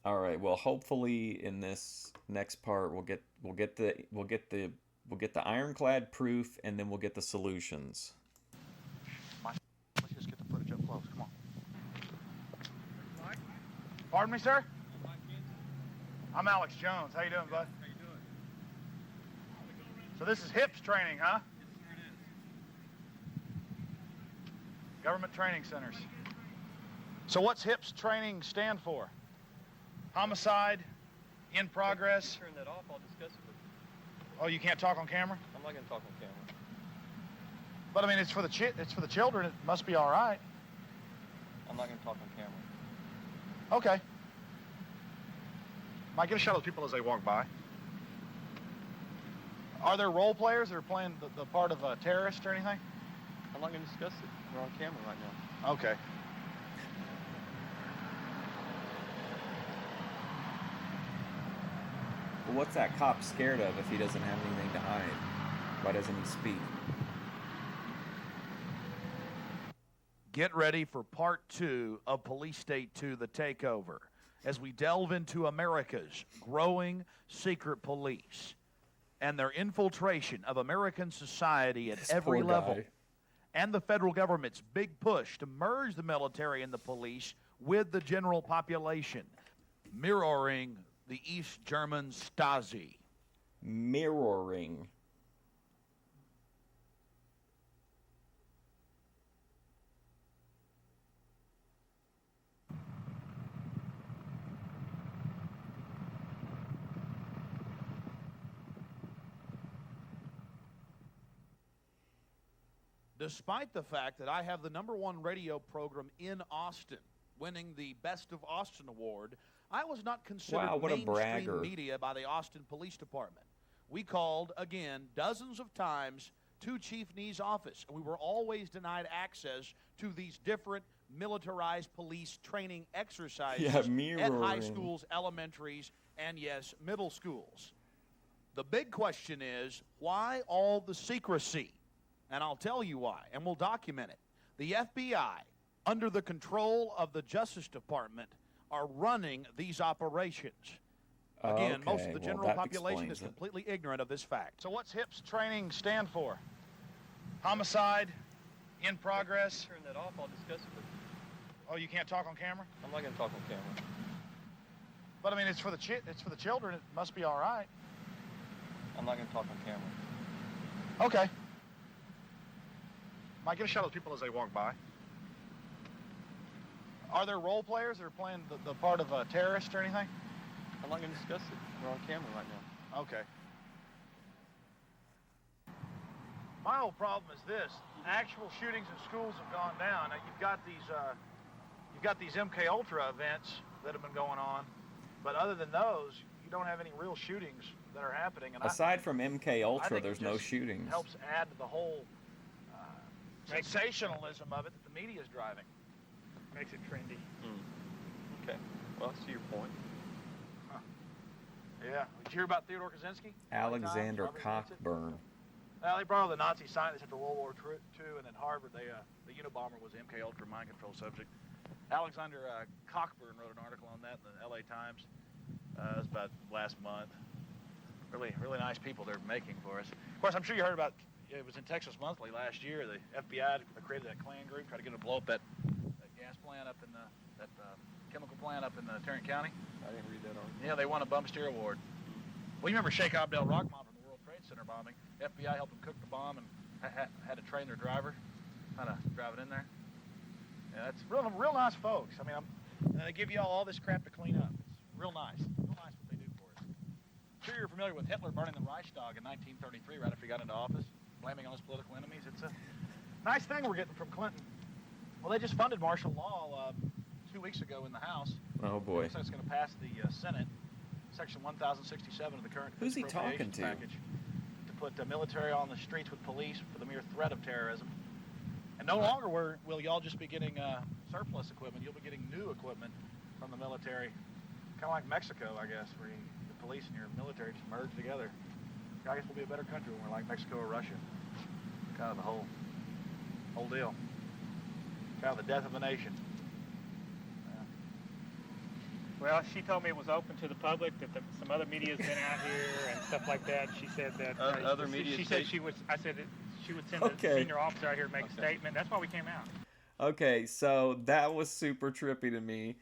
All right. Well, hopefully in this next part we'll get the ironclad proof, and then we'll get the solutions. Let's just get the footage up close. Come on. Pardon me, sir? I'm Alex Jones. How you doing, bud? How you doing? So this is HIPS training, huh? Yes, sir, it is. Government training centers. So what's HIPS training stand for? Homicide, in progress. Turn that off. I'll discuss it with you. Oh, you can't talk on camera? I'm not going to talk on camera. But I mean, it's for the children. It must be all right. I'm not going to talk on camera. Okay. Mike, get a shot of those people as they walk by. Are there role players that are playing the part of a terrorist or anything? I'm not going to discuss it. We're on camera right now. Okay. Well, what's that cop scared of if he doesn't have anything to hide? Why doesn't he speak? Get ready for part 2 of Police State 2, The Takeover, as we delve into America's growing secret police and their infiltration of American society at every level, and the federal government's big push to merge the military and the police with the general population, mirroring the East German Stasi. Mirroring. Despite the fact that I have the #1 radio program in Austin, winning the Best of Austin Award, I was not considered Wow, what a bragger. mainstream media by the Austin Police Department. We called, again, dozens of times to Chief Nee's office, and we were always denied access to these different militarized police training exercises Yeah, at high mirroring. schools, elementaries, and, yes, middle schools. The big question is, why all the secrecy? And I'll tell you why, and we'll document it. The FBI, under the control of the Justice Department, are running these operations. Again, most of the general population is completely ignorant of this fact. So what's HIPS training stand for? Homicide, in progress. Turn that off. I'll discuss it with you. Oh, you can't talk on camera? I'm not going to talk on camera. But I mean, it's for the children. It must be all right. I'm not going to talk on camera. Okay. Mike, get a shot of those people as they walk by. Are there role players that are playing the part of a terrorist or anything? I'm not going to discuss it. We're on camera right now. Okay. My whole problem is this: actual shootings in schools have gone down. Now, you've got these MK Ultra events that have been going on, but other than those, you don't have any real shootings that are happening. And Aside from MK I Ultra, think there's it no just shootings. helps add to the whole sensationalism of it that the media is driving. Makes it trendy. Okay. Well, I see your point. Yeah. Did you hear about Theodore Kaczynski? Alexander Robert Kaczynski? Cockburn. Well, they brought all the Nazi scientists after World War II, and then Harvard, the Unabomber was the MK Ultra mind control subject. Alexander Cockburn wrote an article on that in the LA Times. It was about last month. Really, really nice people they're making for us. Of course, I'm sure you heard about, it was in Texas Monthly last year. The FBI created that Klan group, tried to get them to blow up that gas plant up in that chemical plant up in Tarrant County. I didn't read that article. Yeah, they won a bum steer award. Well, you remember Sheikh Abdel Rahman from the World Trade Center bombing. FBI helped them cook the bomb and had to train their driver how to drive it in there. Yeah, that's real nice folks. I mean, and they give you all this crap to clean up. It's real nice. Real nice what they do for us. I'm sure you're familiar with Hitler burning the Reichstag in 1933 right after he got into office, blaming on his political enemies. It's a nice thing we're getting from Clinton. Well, they just funded martial law 2 weeks ago in the House. Oh boy. Looks like it's going to pass the Senate, Section 1067 of the current Who's he talking appropriations to? package, to put the military on the streets with police for the mere threat of terrorism. And no longer will y'all just be getting surplus equipment. You'll be getting new equipment from the military, kind of like Mexico, I guess, where the police and your military just merge together. I guess we'll be a better country when we're like Mexico or Russia. Kind of the whole deal. Kind of the death of a nation. Well, she told me it was open to the public, that some other media's been out here and stuff like that. She said that Other media She said she would. I said that she would send the senior officer out here to make a statement. That's why we came out. Okay, so that was super trippy to me.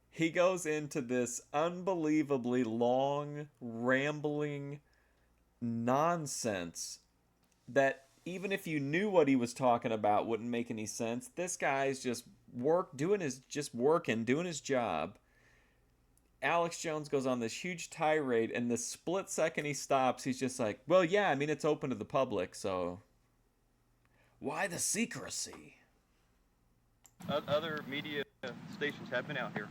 He goes into this unbelievably long, rambling nonsense that even if you knew what he was talking about wouldn't make any sense. This guy's just doing his job. Alex Jones goes on this huge tirade, and the split second he stops, he's just like, well, yeah, I mean, it's open to the public, so why the secrecy? Other media stations have been out here,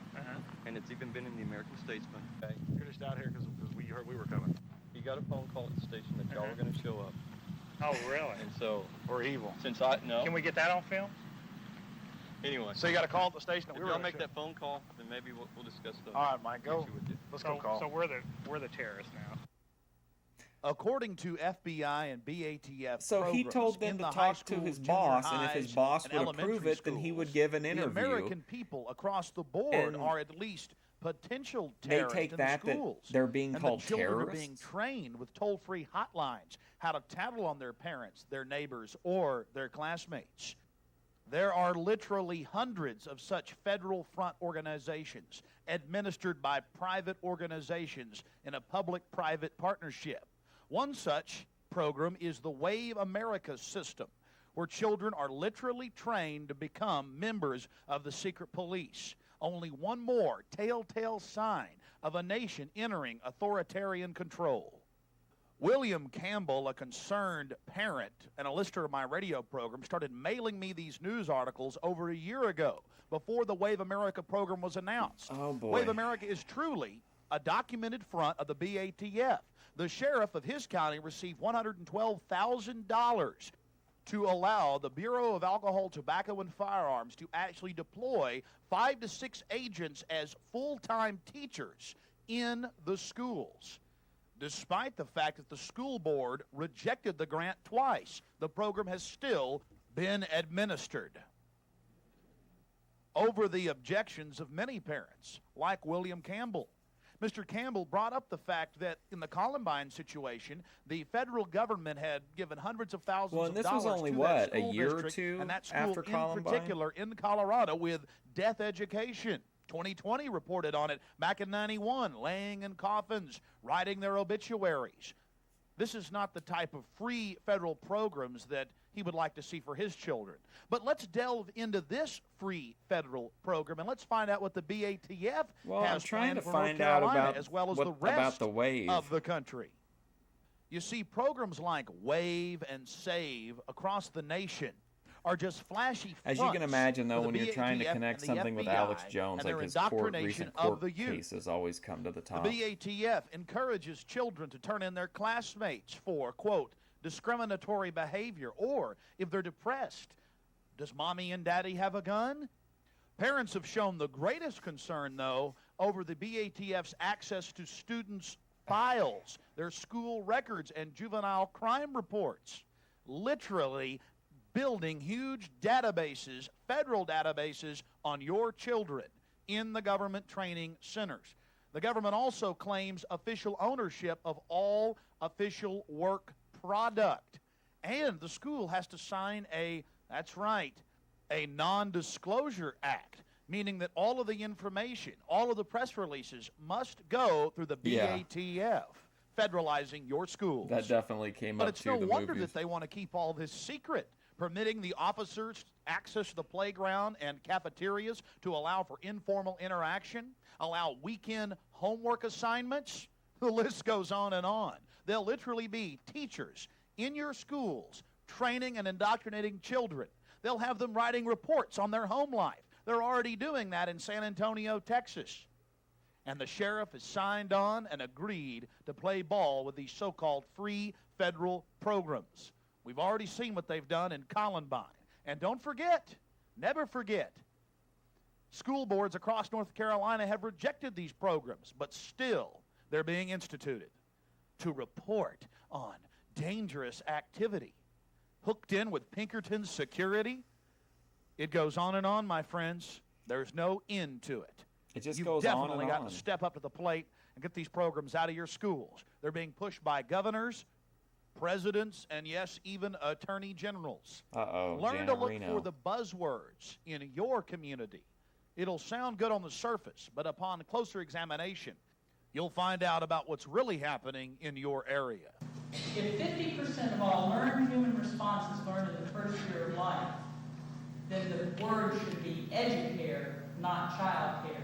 and it's even been in the American Statesman. Okay, You're just out here because we heard we were coming. he got a phone call at the station that y'all were going to show up, Oh, really? and so We're evil. since I know, Can we get that on film? anyway, So you got to call at the station. if y'all make that phone call, then maybe we'll discuss the All right, Mike, go. issue with you. Let's go So, call. so we're the terrorists now. According to FBI and BATF, So he programs told them in to the high talk to his schools, boss, junior and if his highs, boss and would approve elementary it, then he would schools, give an the interview. American people across the board And are at least potential they terrorists take in that the schools. they're being and called the children terrorists. are being trained with toll-free hotlines, how to tattle on their parents, their neighbors, or their classmates. There are literally hundreds of such federal front organizations administered by private organizations in a public-private partnership. One such program is the Wave America system, where children are literally trained to become members of the secret police. Only one more telltale sign of a nation entering authoritarian control. William Campbell, a concerned parent and a listener of my radio program, started mailing me these news articles over a year ago, before the Wave America program was announced. Oh, boy. Wave America is truly a documented front of the BATF. The sheriff of his county received $112,000 to allow the Bureau of Alcohol, Tobacco, and Firearms to actually deploy 5 to 6 agents as full-time teachers in the schools. Despite the fact that the school board rejected the grant twice, the program has still been administered over the objections of many parents, like William Campbell. Mr. Campbell brought up the fact that in the Columbine situation, the federal government had given hundreds of thousands Well, and of this was dollars only, to what, that a school year or district, two and that school after in Columbine? particular in Colorado with death education. 2020 reported on it back in 91, laying in coffins, writing their obituaries. This is not the type of free federal programs that he would like to see for his children. But let's delve into this free federal program, and let's find out what the BATF Well, I'm has trying planned to for find North out Carolina, about as well as what the rest about the Wave. of the country. You see, programs like Wave and Save across the nation are just flashy As you can fronts imagine, though, for when the you're trying to BATF connect and the something with FBI Alex Jones, and their like his indoctrination recent of court the youth. cases always come to the top. The BATF encourages children to turn in their classmates for, quote, discriminatory behavior, or if they're depressed, does mommy and daddy have a gun? Parents have shown the greatest concern, though, over the BATF's access to students' files, their school records, and juvenile crime reports. Literally building huge databases, federal databases, on your children in the government training centers. The government also claims official ownership of all official work product. And the school has to sign that's right, a non-disclosure act, meaning that all of the information, all of the press releases must go through the BATF, federalizing your schools. That definitely came But up it's to no the wonder movies. that they want to keep all this secret, permitting the officers access to the playground and cafeterias to allow for informal interaction, allow weekend homework assignments. The list goes on and on. There'll literally be teachers in your schools training and indoctrinating children. They'll have them writing reports on their home life. They're already doing that in San Antonio, Texas. And the sheriff has signed on and agreed to play ball with these so-called free federal programs. We've already seen what they've done in Columbine. And don't forget, never forget, school boards across North Carolina have rejected these programs, but still they're being instituted to report on dangerous activity. Hooked in with Pinkerton's security. It goes on and on, my friends. There's no end to it. It just You've goes on definitely and got on. to step up to the plate and get these programs out of your schools. They're being pushed by governors, presidents, and yes, even attorney generals. Uh-oh, Learn Janet to look Reno. for the buzzwords in your community. It'll sound good on the surface, but upon closer examination, you'll find out about what's really happening in your area. If 50% of all learned human responses learned in the first year of life, then the word should be educare, not child care.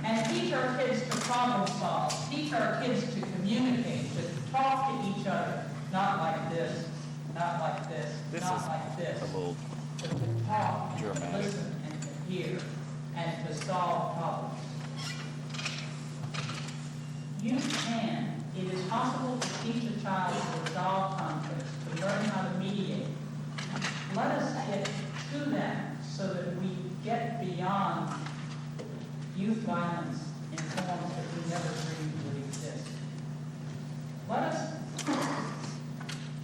And teach our kids to problem solve, teach our kids to communicate, to talk to each other, not like this, not like this, This not is like this, a little but to talk, and to dramatic. listen, and to hear, and to solve problems. You can. It is possible to teach a child to resolve conflicts, to learn how to mediate. Let us get to that so that we get beyond youth violence in forms that we never dreamed would exist. Let us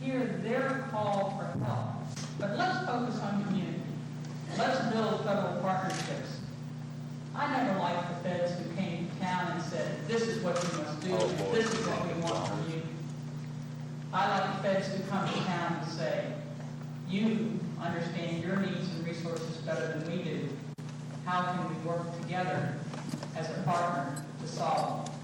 hear their call for help, but let's focus on community. Let's build federal partnerships. I never liked the feds who came to town and said, this is what you must do, Oh, boy. this is what we want from you. I like the feds who come to town and say, you understand your needs and resources better than we do. How can we work together as a partner to solve them?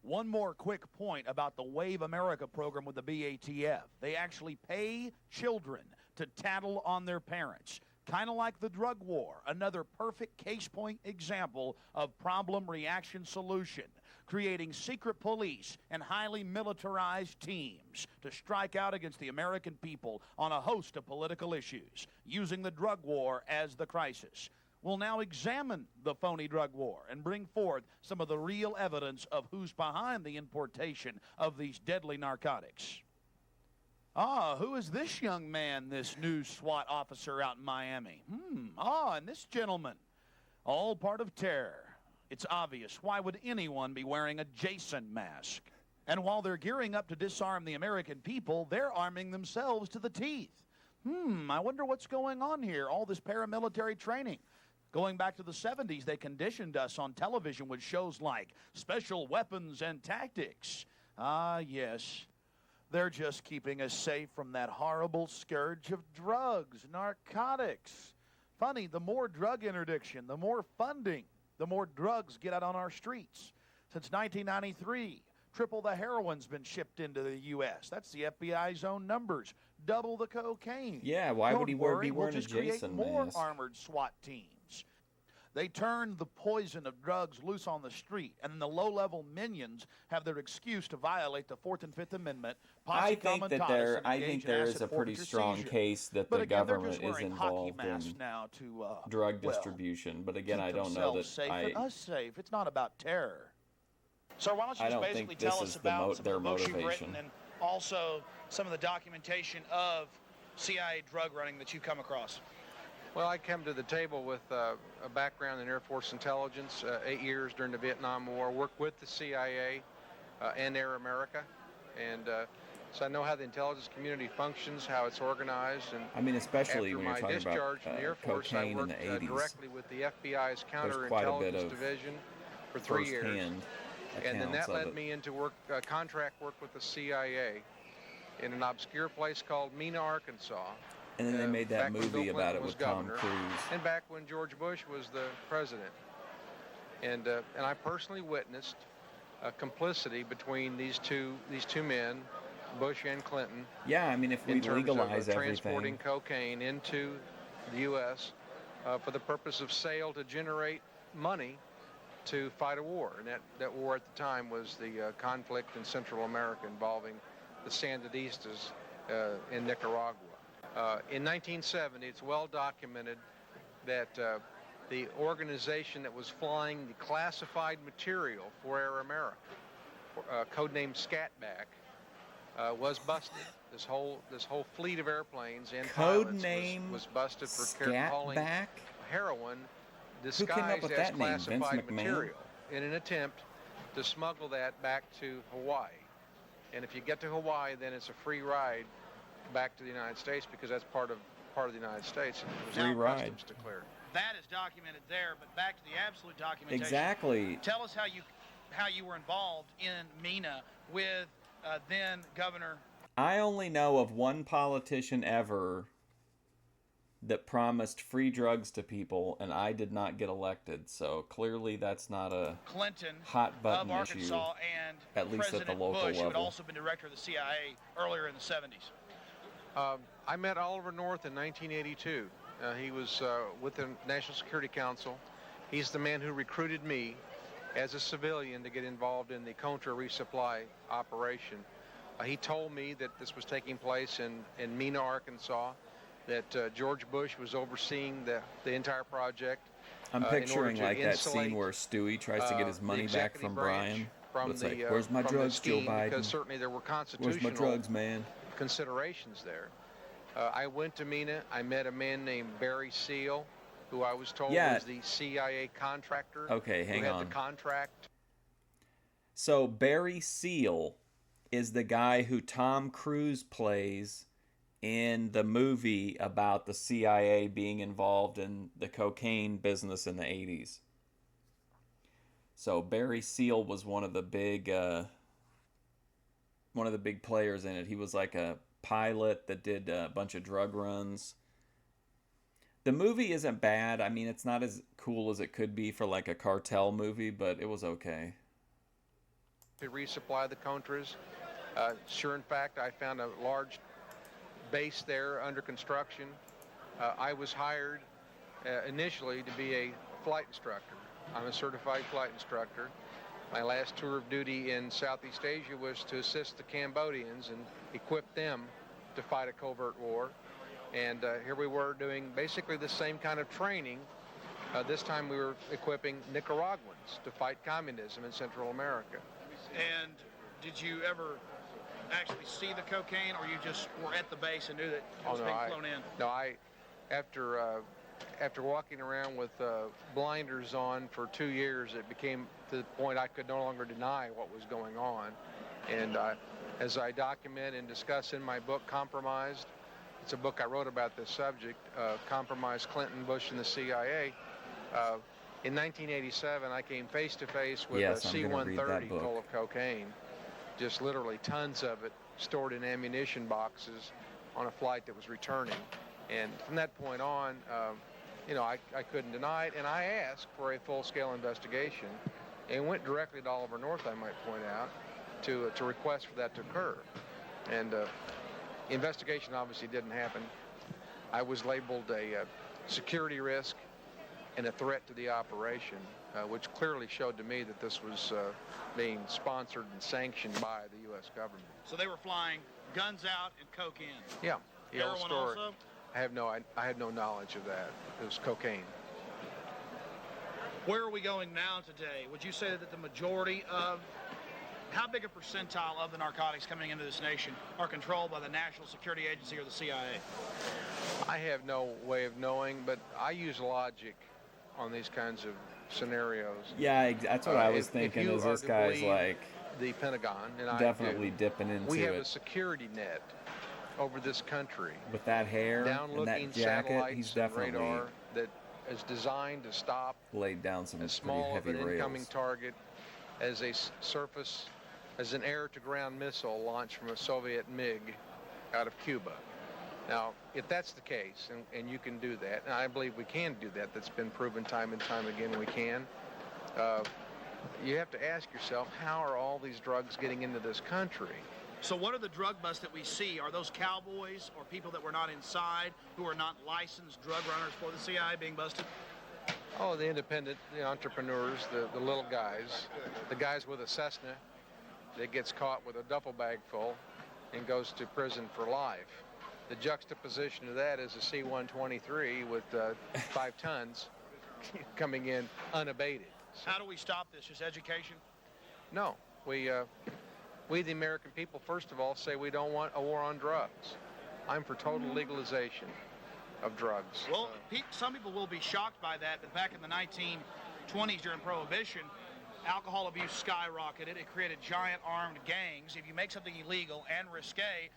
One more quick point about the Wave America program with the BATF. They actually pay children to tattle on their parents. Kind of like the drug war, another perfect case point example of problem reaction solution, creating secret police and highly militarized teams to strike out against the American people on a host of political issues, using the drug war as the crisis. We'll now examine the phony drug war and bring forth some of the real evidence of who's behind the importation of these deadly narcotics. Who is this young man, this new SWAT officer out in Miami? And this gentleman, all part of terror. It's obvious. Why would anyone be wearing a Jason mask? And while they're gearing up to disarm the American people, they're arming themselves to the teeth. I wonder what's going on here, all this paramilitary training. Going back to the 70s, they conditioned us on television with shows like Special Weapons and Tactics. Yes. They're just keeping us safe from that horrible scourge of drugs, narcotics. Funny, the more drug interdiction, the more funding, the more drugs get out on our streets. Since 1993, triple the heroin's been shipped into the U.S. That's the FBI's own numbers. Double the cocaine. Yeah, why would he be we'll wearing a just create Jason more mask? armored SWAT teams. They turned the poison of drugs loose on the street, and then the low-level minions have their excuse to violate the 4th and 5th Amendment. I think there is a pretty strong case that the government is involved in now to, drug distribution. But again, I don't know that safe and us safe. It's not about terror. So why don't you I just don't basically think this tell is us about some their of the books you've motivation. written and also some of the documentation of CIA drug running that you come across? Well, I come to the table with a background in Air Force intelligence, 8 years during the Vietnam War, worked with the CIA and Air America, and so I know how the intelligence community functions, how it's organized. And I mean, especially after when you're my talking discharge from the Air about Force, I cocaine in worked the 80s. directly with the FBI's There's quite a bit counterintelligence of division for 3 years. firsthand And then accounts that of led it. me into contract work with the CIA in an obscure place called Mena, Arkansas. And then they made that back when movie Bill about Clinton it was with Tom governor, Cruise. and back when George Bush was the president. And I personally witnessed complicity between these two men, Bush and Clinton. Yeah, I mean, if we in terms legalize of transporting everything, cocaine into the U.S. For the purpose of sale to generate money to fight a war. And that war at the time was the conflict in Central America involving the Sandinistas in Nicaragua. In 1970, it's well documented that the organization that was flying the classified material for Air America, codenamed Scatback, was busted. This whole fleet of airplanes and pilots was busted for hauling Scatback? heroin Who came up disguised with as that name? Vince classified McMahon? material in an attempt to smuggle that back to Hawaii. And if you get to Hawaii, then it's a free ride back to the United States, because that's part of the United States. And there's Free no ride. customs to clear. That is documented there, but back to the absolute documentation. Exactly. Tell us how you were involved in MENA with then Governor. I only know of one politician ever that promised free drugs to people, and I did not get elected. So clearly that's not a Clinton hot button of issue, Arkansas, and at least President at the local Bush, who had level. also been director of the CIA earlier in the 70s. I met Oliver North in 1982. He was with the National Security Council. He's the man who recruited me as a civilian to get involved in the Contra resupply operation. He told me that this was taking place in Mena, Arkansas, that George Bush was overseeing the entire project. I'm picturing in order to like that scene insulate, where Stewie tries to get his the money back from executive branch Brian. From It's the, like, where's my from drugs, the scheme, Joe Biden? Because certainly there were Where's constitutional my drugs, man? considerations there. I went to Mena. I met a man named Barry Seal, who I was told Yeah. was the CIA contractor. Okay, hang who had on. the contract. So Barry Seal is the guy who Tom Cruise plays in the movie about the CIA being involved in the cocaine business in the 80s. So Barry Seal was one of the big players in it. He was like a pilot that did a bunch of drug runs. The movie isn't bad. I mean, it's not as cool as it could be for like a cartel movie, but it was okay. To resupply the Contras. Sure, in fact, I found a large base there under construction. I was hired initially to be a flight instructor. I'm a certified flight instructor. My last tour of duty in Southeast Asia was to assist the Cambodians and equip them to fight a covert war. And here we were doing basically the same kind of training. This time we were equipping Nicaraguans to fight communism in Central America. And did you ever actually see the cocaine, or you just were at the base and knew that it was being flown in? No, after walking around with blinders on for 2 years, it became to the point I could no longer deny what was going on. And as I document and discuss in my book, Compromised, it's a book I wrote about this subject, Compromised Clinton, Bush, and the CIA. In 1987, I came face to face with Yes, a I'm gonna read that C-130 book. full of cocaine, just literally tons of it stored in ammunition boxes on a flight that was returning. And from that point on, I couldn't deny it, and I asked for a full-scale investigation and went directly to Oliver North, I might point out, to request for that to occur. And the investigation obviously didn't happen. I was labeled a security risk and a threat to the operation, which clearly showed to me that this was being sponsored and sanctioned by the U.S. government. So they were flying guns out and coke in. Yeah, the old Heroin story. also? I had no knowledge of that. It was cocaine. Where are we going now today? Would you say that the majority of, how big a percentile of the narcotics coming into this nation are controlled by the National Security Agency or the CIA? I have no way of knowing, but I use logic on these kinds of scenarios. Yeah, that's what I was If thinking. you Is are this to guy's believe like the Pentagon, and definitely I do, dipping into we have a it security net over this country, with that hair and down-looking that jacket? satellites He's and definitely radar that is designed to stop laid down some as pretty small of heavy an incoming rails. target as a as an air-to-ground missile launched from a Soviet MiG out of Cuba. Now, if that's the case, and you can do that, and I believe we can do that, that's been proven time and time again we can, you have to ask yourself, how are all these drugs getting into this country? So what are the drug busts that we see? Are those cowboys or people that were not inside, who are not licensed drug runners for the CIA being busted? Oh, the independent, the entrepreneurs, the little guys, the guys with a Cessna that gets caught with a duffel bag full and goes to prison for life. The juxtaposition to that is a C-123 with 5 tons coming in unabated. How do we stop this? Just education? No, we the American people, first of all, say we don't want a war on drugs. I'm for total legalization of drugs. Well, some people will be shocked by that, but back in the 1920s during Prohibition, alcohol abuse skyrocketed. It created giant armed gangs. If you make something illegal and risque,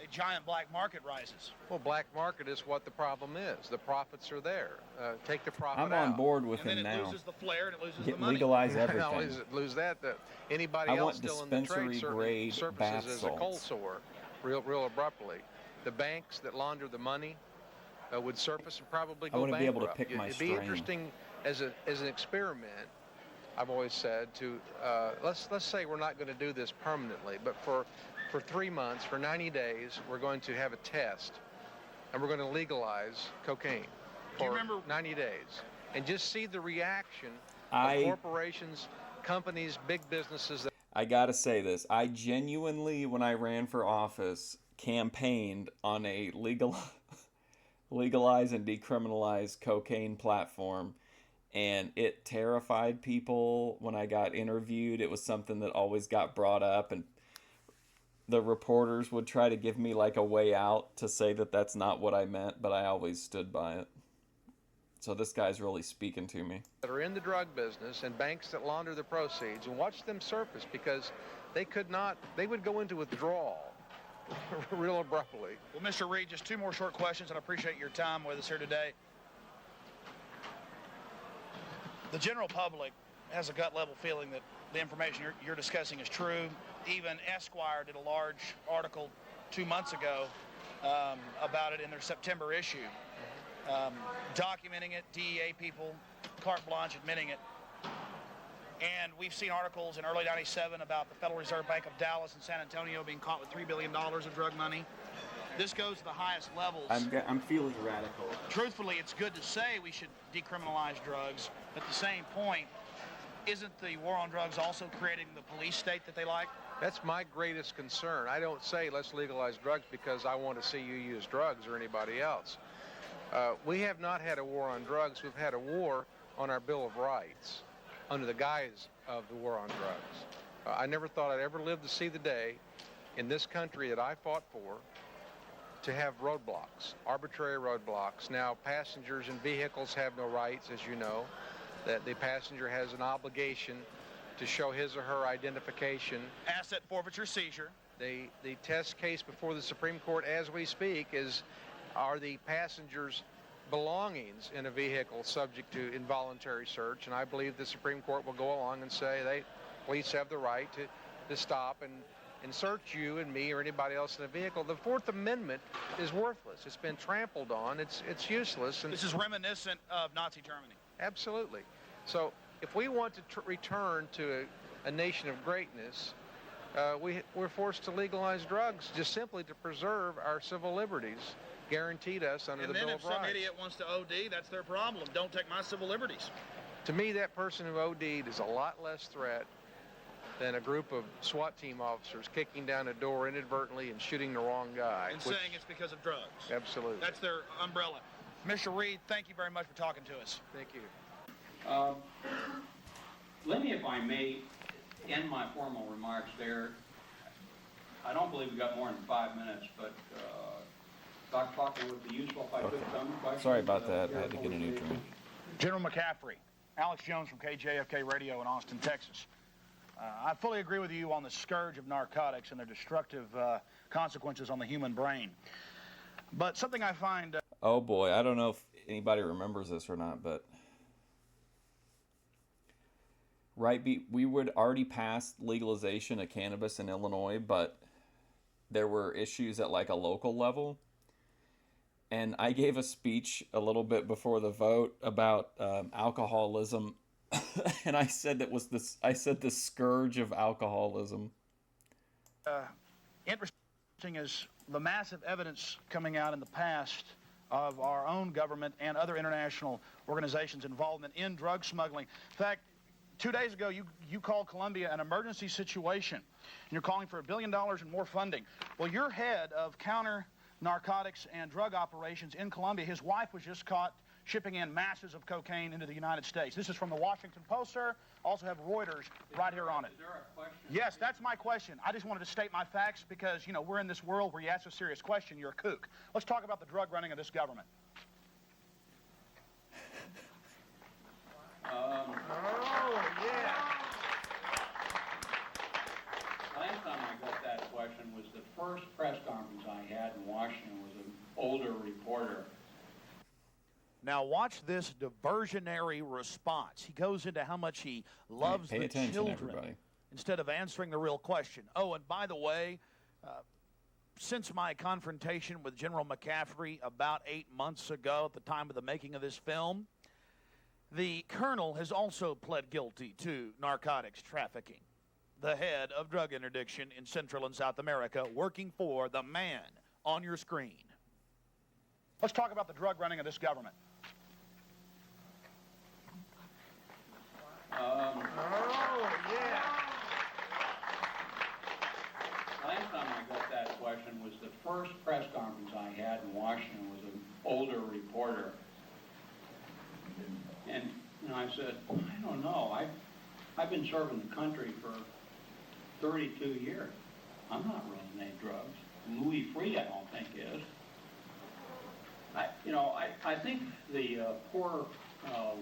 a giant black market rises. Well, black market is what the problem is. The profits are there. Take the profit I'm out. on board with And then him it now. loses the flair and it loses Get the money. legalize Not only everything. does it lose that, anybody I else want still in the trade dispensary certainly grade surfaces bath as a cold salts. sore real abruptly. The banks that launder the money would surface and probably I go wanna be able to bankrupt. pick my It'd be strain. interesting as an experiment. I've always said to let's say we're not going to do this permanently, but for 3 months, for 90 days, we're going to have a test, and we're going to legalize cocaine Do you for remember- 90 days, and just see the reaction I- of corporations, companies, big businesses. I gotta say this. I genuinely, when I ran for office, campaigned on a legalize and decriminalize cocaine platform, and it terrified people when I got interviewed. It was something that always got brought up, and the reporters would try to give me like a way out to say that that's not what I meant, but I always stood by it. So this guy's really speaking to me. That are in the drug business and banks that launder the proceeds, and watch them surface, because they would go into withdrawal real abruptly. Well, Mr. Reed, just 2 more short questions, and I appreciate your time with us here today. The general public has a gut level feeling that the information you're discussing is true. Even Esquire did a large article 2 months ago about it in their September issue, documenting it, DEA people, carte blanche admitting it. And we've seen articles in early 97 about the Federal Reserve Bank of Dallas and San Antonio being caught with $3 billion of drug money. This goes to the highest levels. I'm feeling radical. Truthfully, it's good to say we should decriminalize drugs. At the same point, isn't the war on drugs also creating the police state that they like? That's my greatest concern. I don't say let's legalize drugs because I want to see you use drugs or anybody else. We have not had a war on drugs. We've had a war on our Bill of Rights under the guise of the war on drugs. I never thought I'd ever live to see the day in this country that I fought for to have roadblocks, arbitrary roadblocks. Now, passengers in vehicles have no rights, as you know, that the passenger has an obligation to show his or her identification. Asset forfeiture, seizure. The test case before the Supreme Court as we speak are the passengers' belongings in a vehicle subject to involuntary search, and I believe the Supreme Court will go along and say police have the right to stop and search you and me or anybody else in a vehicle. The Fourth Amendment is worthless. It's been trampled on. It's useless. And This is reminiscent of Nazi Germany. absolutely. So if we want to return to a nation of greatness, we're forced to legalize drugs just simply to preserve our civil liberties guaranteed us under the Bill of Rights. And then if some idiot wants to OD, that's their problem. Don't take my civil liberties. To me, that person who OD'd is a lot less threat than a group of SWAT team officers kicking down a door inadvertently and shooting the wrong guy. And saying it's because of drugs. Absolutely. That's their umbrella. Mr. Reed, thank you very much for talking to us. Thank you. Let me, if I may, end my formal remarks there. I don't believe we got more than 5 minutes, but Dr. Faulkner would be useful if I could come. Sorry about that. I had to get a new drink. General McCaffrey, Alex Jones from KJFK Radio in Austin, Texas. I fully agree with you on the scourge of narcotics and their destructive consequences on the human brain. But something I find... Oh boy, I don't know if anybody remembers this or not, but we would already pass legalization of cannabis in Illinois, but there were issues at like a local level. And I gave a speech a little bit before the vote about alcoholism, and I said the scourge of alcoholism. Interesting is the massive evidence coming out in the past of our own government and other international organizations' involvement in drug smuggling. In fact, 2 days ago, you called Colombia an emergency situation, and you're calling for $1 billion and more funding. Well, your head of counter-narcotics and drug operations in Colombia, his wife was just caught shipping in masses of cocaine into the United States. This is from the Washington Post, sir. Also have Reuters right here on it. Is there a question? Yes, that's my question. I just wanted to state my facts because, you know, we're in this world where you ask a serious question, you're a kook. Let's talk about the drug running of this government. Last time I got that question was the first press conference I Washington was an older reporter. Now watch this diversionary response. He goes into how much he loves pay the attention, children everybody. instead of answering the real question. Oh, and by the way, since my confrontation with General McCaffrey about 8 months ago at the time of the making of this film, the colonel has also pled guilty to narcotics trafficking. The head of drug interdiction in Central and South America, working for the man on your screen. Let's talk about the drug running of this government. Last time I got that question was the first press conference I had in Washington was an older reporter. And I said, I don't know. I've been serving the country for 32 years. I'm not running any drugs. Louis Freeh, I don't think is. I think the poor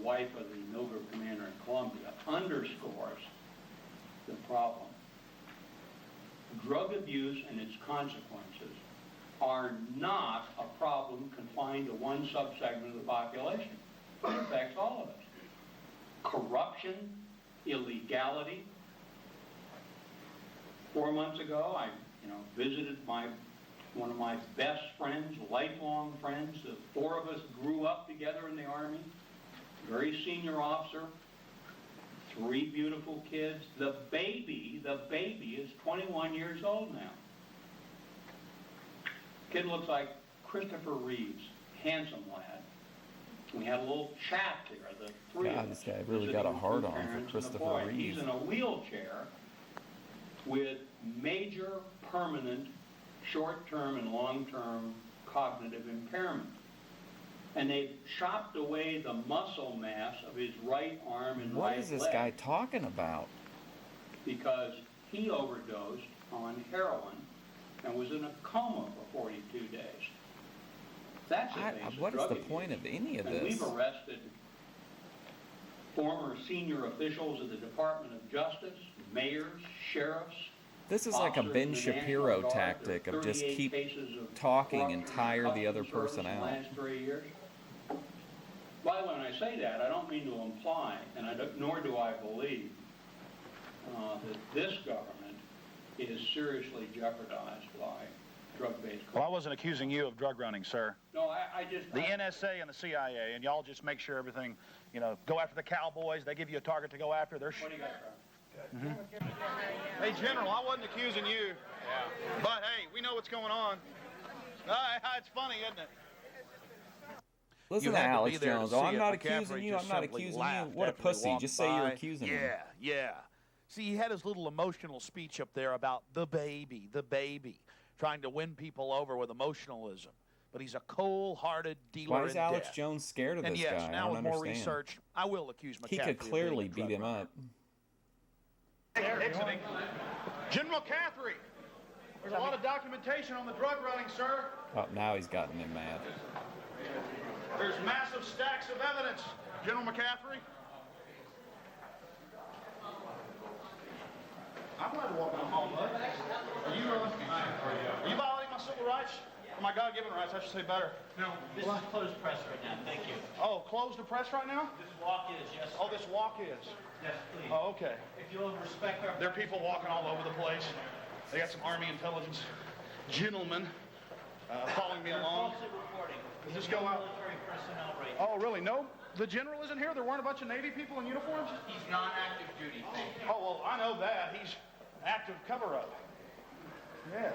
wife of the military commander in Colombia underscores the problem. Drug abuse and its consequences are not a problem confined to one subsegment of the population. It affects all of us. Corruption, illegality. 4 months ago, I visited one of my best friends, lifelong friends. The four of us grew up together in the Army. Very senior officer. 3 beautiful kids. The baby is 21 years old now. Kid looks like Christopher Reeves, handsome lad. We had a little chat there, the three of us. This guy really got a hard on for Christopher Reeves. He's in a wheelchair with major permanent short-term and long-term cognitive impairment. And they've chopped away the muscle mass of his right arm and right leg. What is this guy talking about? Because he overdosed on heroin and was in a coma for 42 days. That's a basic what is drug the abuse. point of any of And this? we've arrested former senior officials of the Department of Justice, mayors, sheriffs. This is like a Ben Shapiro tactic of just keep talking and tire the other person out. Last 3 years. By the way, when I say that, I don't mean to imply, and nor do I believe, that this government is seriously jeopardized by drug-based crime. Well, I wasn't accusing you of drug running, sir. No, I just... The NSA and the CIA, and y'all just make sure everything, go after the cowboys. They give you a target to go after. They're What do you got, Trevor? Hey, General, I wasn't accusing you. Yeah. But, hey, we know what's going on. It's funny, isn't it? Listen to Alex Jones. Oh, I'm not accusing you. I'm not accusing you. What a pussy. Just say you're accusing him. Yeah. See, he had his little emotional speech up there about the baby, trying to win people over with emotionalism. But he's a cold-hearted dealer in Why is Alex death. Jones scared of this and yes, guy? now I with don't more understand. research, I will accuse McCaffrey. He could clearly beat him up. Exiting. General Catherine, there's a lot of documentation on the drug running, sir. Oh, now he's gotten him mad. There's massive stacks of evidence. General McCaffrey. I'm glad to walk down home, bud. Are you violating my civil rights? Or my God-given rights, I should say better. No, this is closed press right now. Thank you. Oh, closed the press right now? This walk is, yes. Oh, this walk is. Yes, please. Oh, okay. If you'll respect our... There are people walking all over the place. They got some Army intelligence gentlemen following me along. Falsely reporting. Does this go out? Military personnel right now. Oh, really? No? The general isn't here? There weren't a bunch of Navy people in uniforms? He's non-active duty. Thank you. Oh, well, I know that. He's active cover-up. Yes.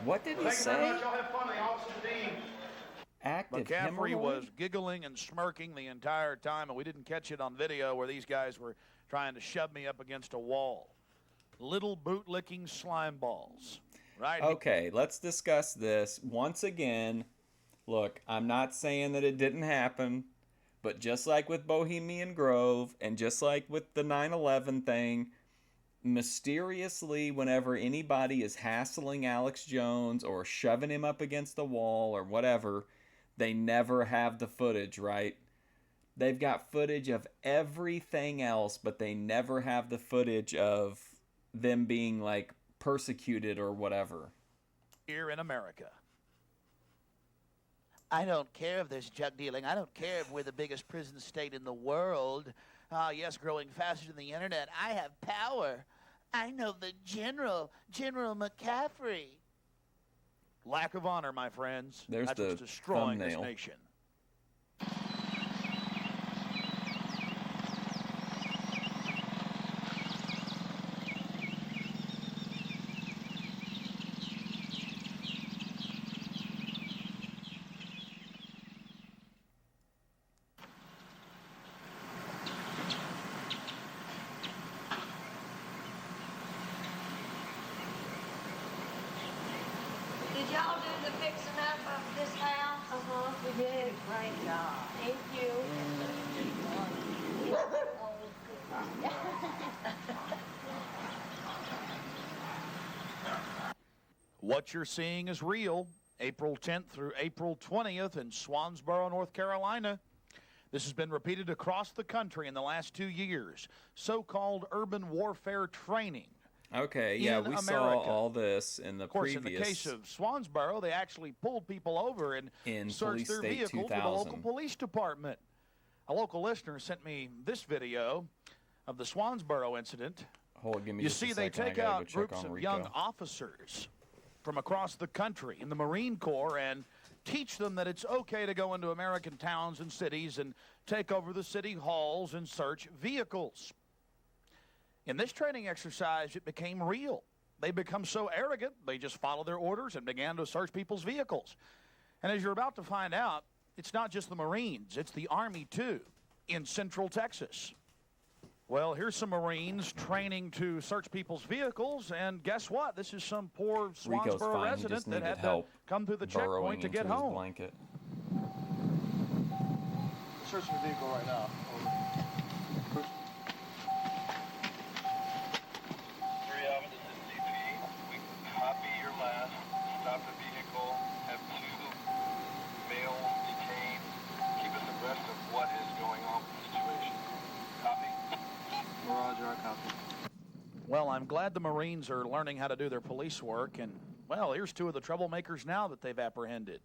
What did he Thank you very say? much. Y'all have fun in the office of the dean. Active McCaffrey hemorrhoid? was giggling and smirking the entire time, and we didn't catch it on video where these guys were trying to shove me up against a wall. Little boot-licking slime balls. Right? Okay, let's discuss this once again. Look, I'm not saying that it didn't happen, but just like with Bohemian Grove and just like with the 9/11 thing, mysteriously, whenever anybody is hassling Alex Jones or shoving him up against the wall or whatever, they never have the footage, right? They've got footage of everything else, but they never have the footage of them being, like, persecuted or whatever. Here in America. I don't care if there's drug dealing. I don't care if we're the biggest prison state in the world. Ah, yes, growing faster than the internet. I have power. I know the General McCaffrey. Lack of honor, my friends. There's That's the what's destroying thumbnail. this nation. Did y'all do the fixing up of this house? Uh-huh, we did. Great job. Thank you. What you're seeing is real. April 10th through April 20th in Swansboro, North Carolina. This has been repeated across the country in the last 2 years. So-called urban warfare training. Okay, yeah, in we saw America. all this in the Of course, previous. in the case of Swansboro, they actually pulled people over and In searched Police their State vehicles with the 2000. local police department. A local listener sent me this video of the Swansboro incident. Hold, give me You just see, a they second. I take gotta go out check groups on of Rico. young officers from across the country in the Marine Corps and teach them that it's okay to go into American towns and cities and take over the city halls and search vehicles. In this training exercise, it became real. They become so arrogant, they just followed their orders and began to search people's vehicles. And as you're about to find out, it's not just the Marines, it's the Army too, in Central Texas. Well, here's some Marines training to search people's vehicles, and guess what? This is some poor Rico's Swansboro fine. He resident just that needed had to help come through the burrowing checkpoint to into get his home. blanket. Searching the vehicle right now. Over. 3 Alvin, this is CP. We copy your last. Stop the vehicle. Have 2 males detained. Keep us abreast of what is going on with the situation. Copy. Roger, I copy. Well, I'm glad the Marines are learning how to do their police work, and, well, here's 2 of the troublemakers now that they've apprehended.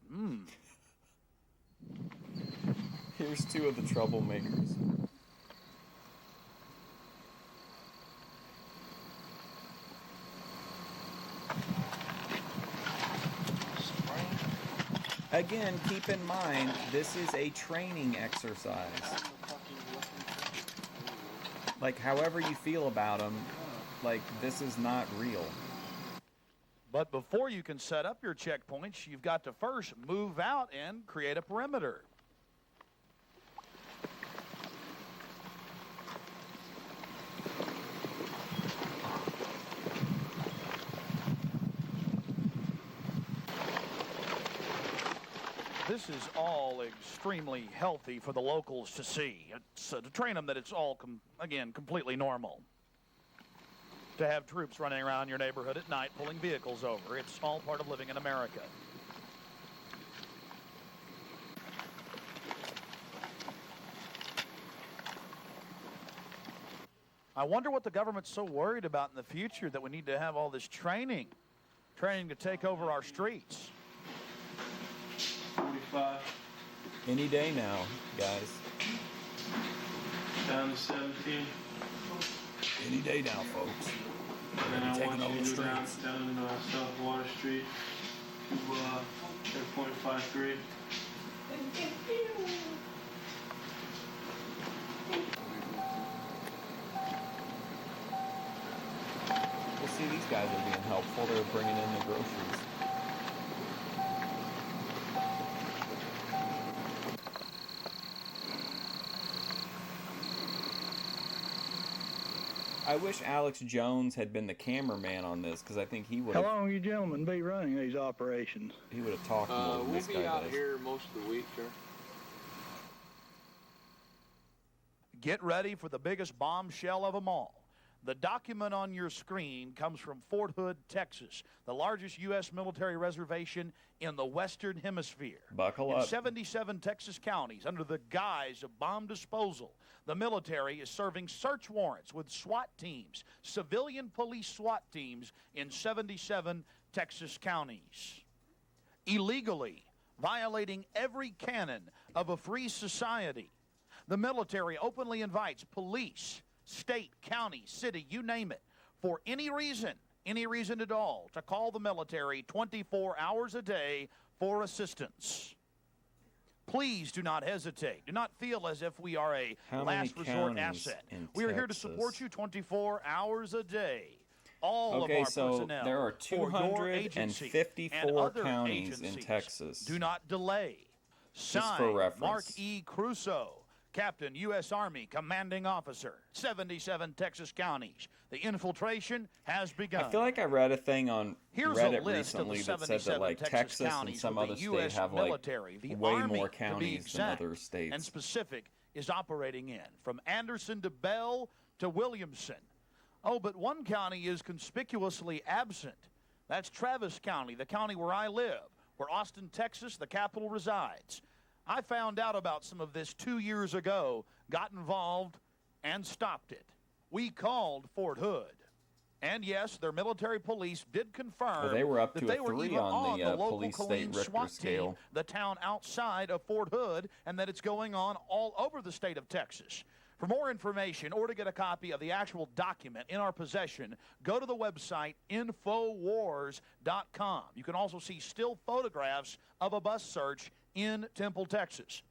Here's 2 of the troublemakers. Again, keep in mind, this is a training exercise. Like, however you feel about them, like, this is not real. But before you can set up your checkpoints, you've got to first move out and create a perimeter. This is all extremely healthy for the locals to see. It's, to train them that it's all, again, completely normal. To have troops running around your neighborhood at night pulling vehicles over. It's all part of living in America. I wonder what the government's so worried about in the future that we need to have all this training to take over our streets. 45. Any day now, guys. Down to 17. Any day now, folks. And then I Taking want over you the to go down, streets. down South Water Street to .53. Well, see, these guys are being helpful. They're bringing in the groceries. I wish Alex Jones had been the cameraman on this, because I think he would How have. long will you gentlemen be running these operations? He would have talked more than We'll this be guy out does. here most of the week, sir. Get ready for the biggest bombshell of them all. The document on your screen comes from Fort Hood, Texas, the largest U.S. military reservation in the Western Hemisphere. Buckle In up. 77 Texas counties, under the guise of bomb disposal, the military is serving search warrants with SWAT teams, civilian police SWAT teams in 77 Texas counties. Illegally, violating every canon of a free society. The military openly invites police, state, county, city, you name it, for any reason at all, to call the military 24 hours a day for assistance. Please do not hesitate. Do not feel as if we are a last resort asset. We are here to support you 24 hours a day. All of our personnel, there are for your agency and 254 other counties in agencies. Texas. Do not delay. Just for Signed, reference. Mark E. Crusoe, Captain, U.S. Army, Commanding Officer, 77 Texas counties. The infiltration has begun. I feel like I read a thing on Here's Reddit a list recently of the that said that like Texas Texas and some where other the U.S. states have military, like the way Army, more to be counties than exact, other states. and specific is operating in, from Anderson to Bell to Williamson. Oh, but one county is conspicuously absent. That's Travis County, the county where I live, where Austin, Texas, the capital, resides. I found out about some of this 2 years ago, got involved, and stopped it. We called Fort Hood. And yes, their military police did confirm they were up that to they a were 3 even on the local police state Colleen Richter SWAT scale. team, the town outside of Fort Hood, and that it's going on all over the state of Texas. For more information or to get a copy of the actual document in our possession, go to the website Infowars.com. You can also see still photographs of a bus search in Temple, Texas.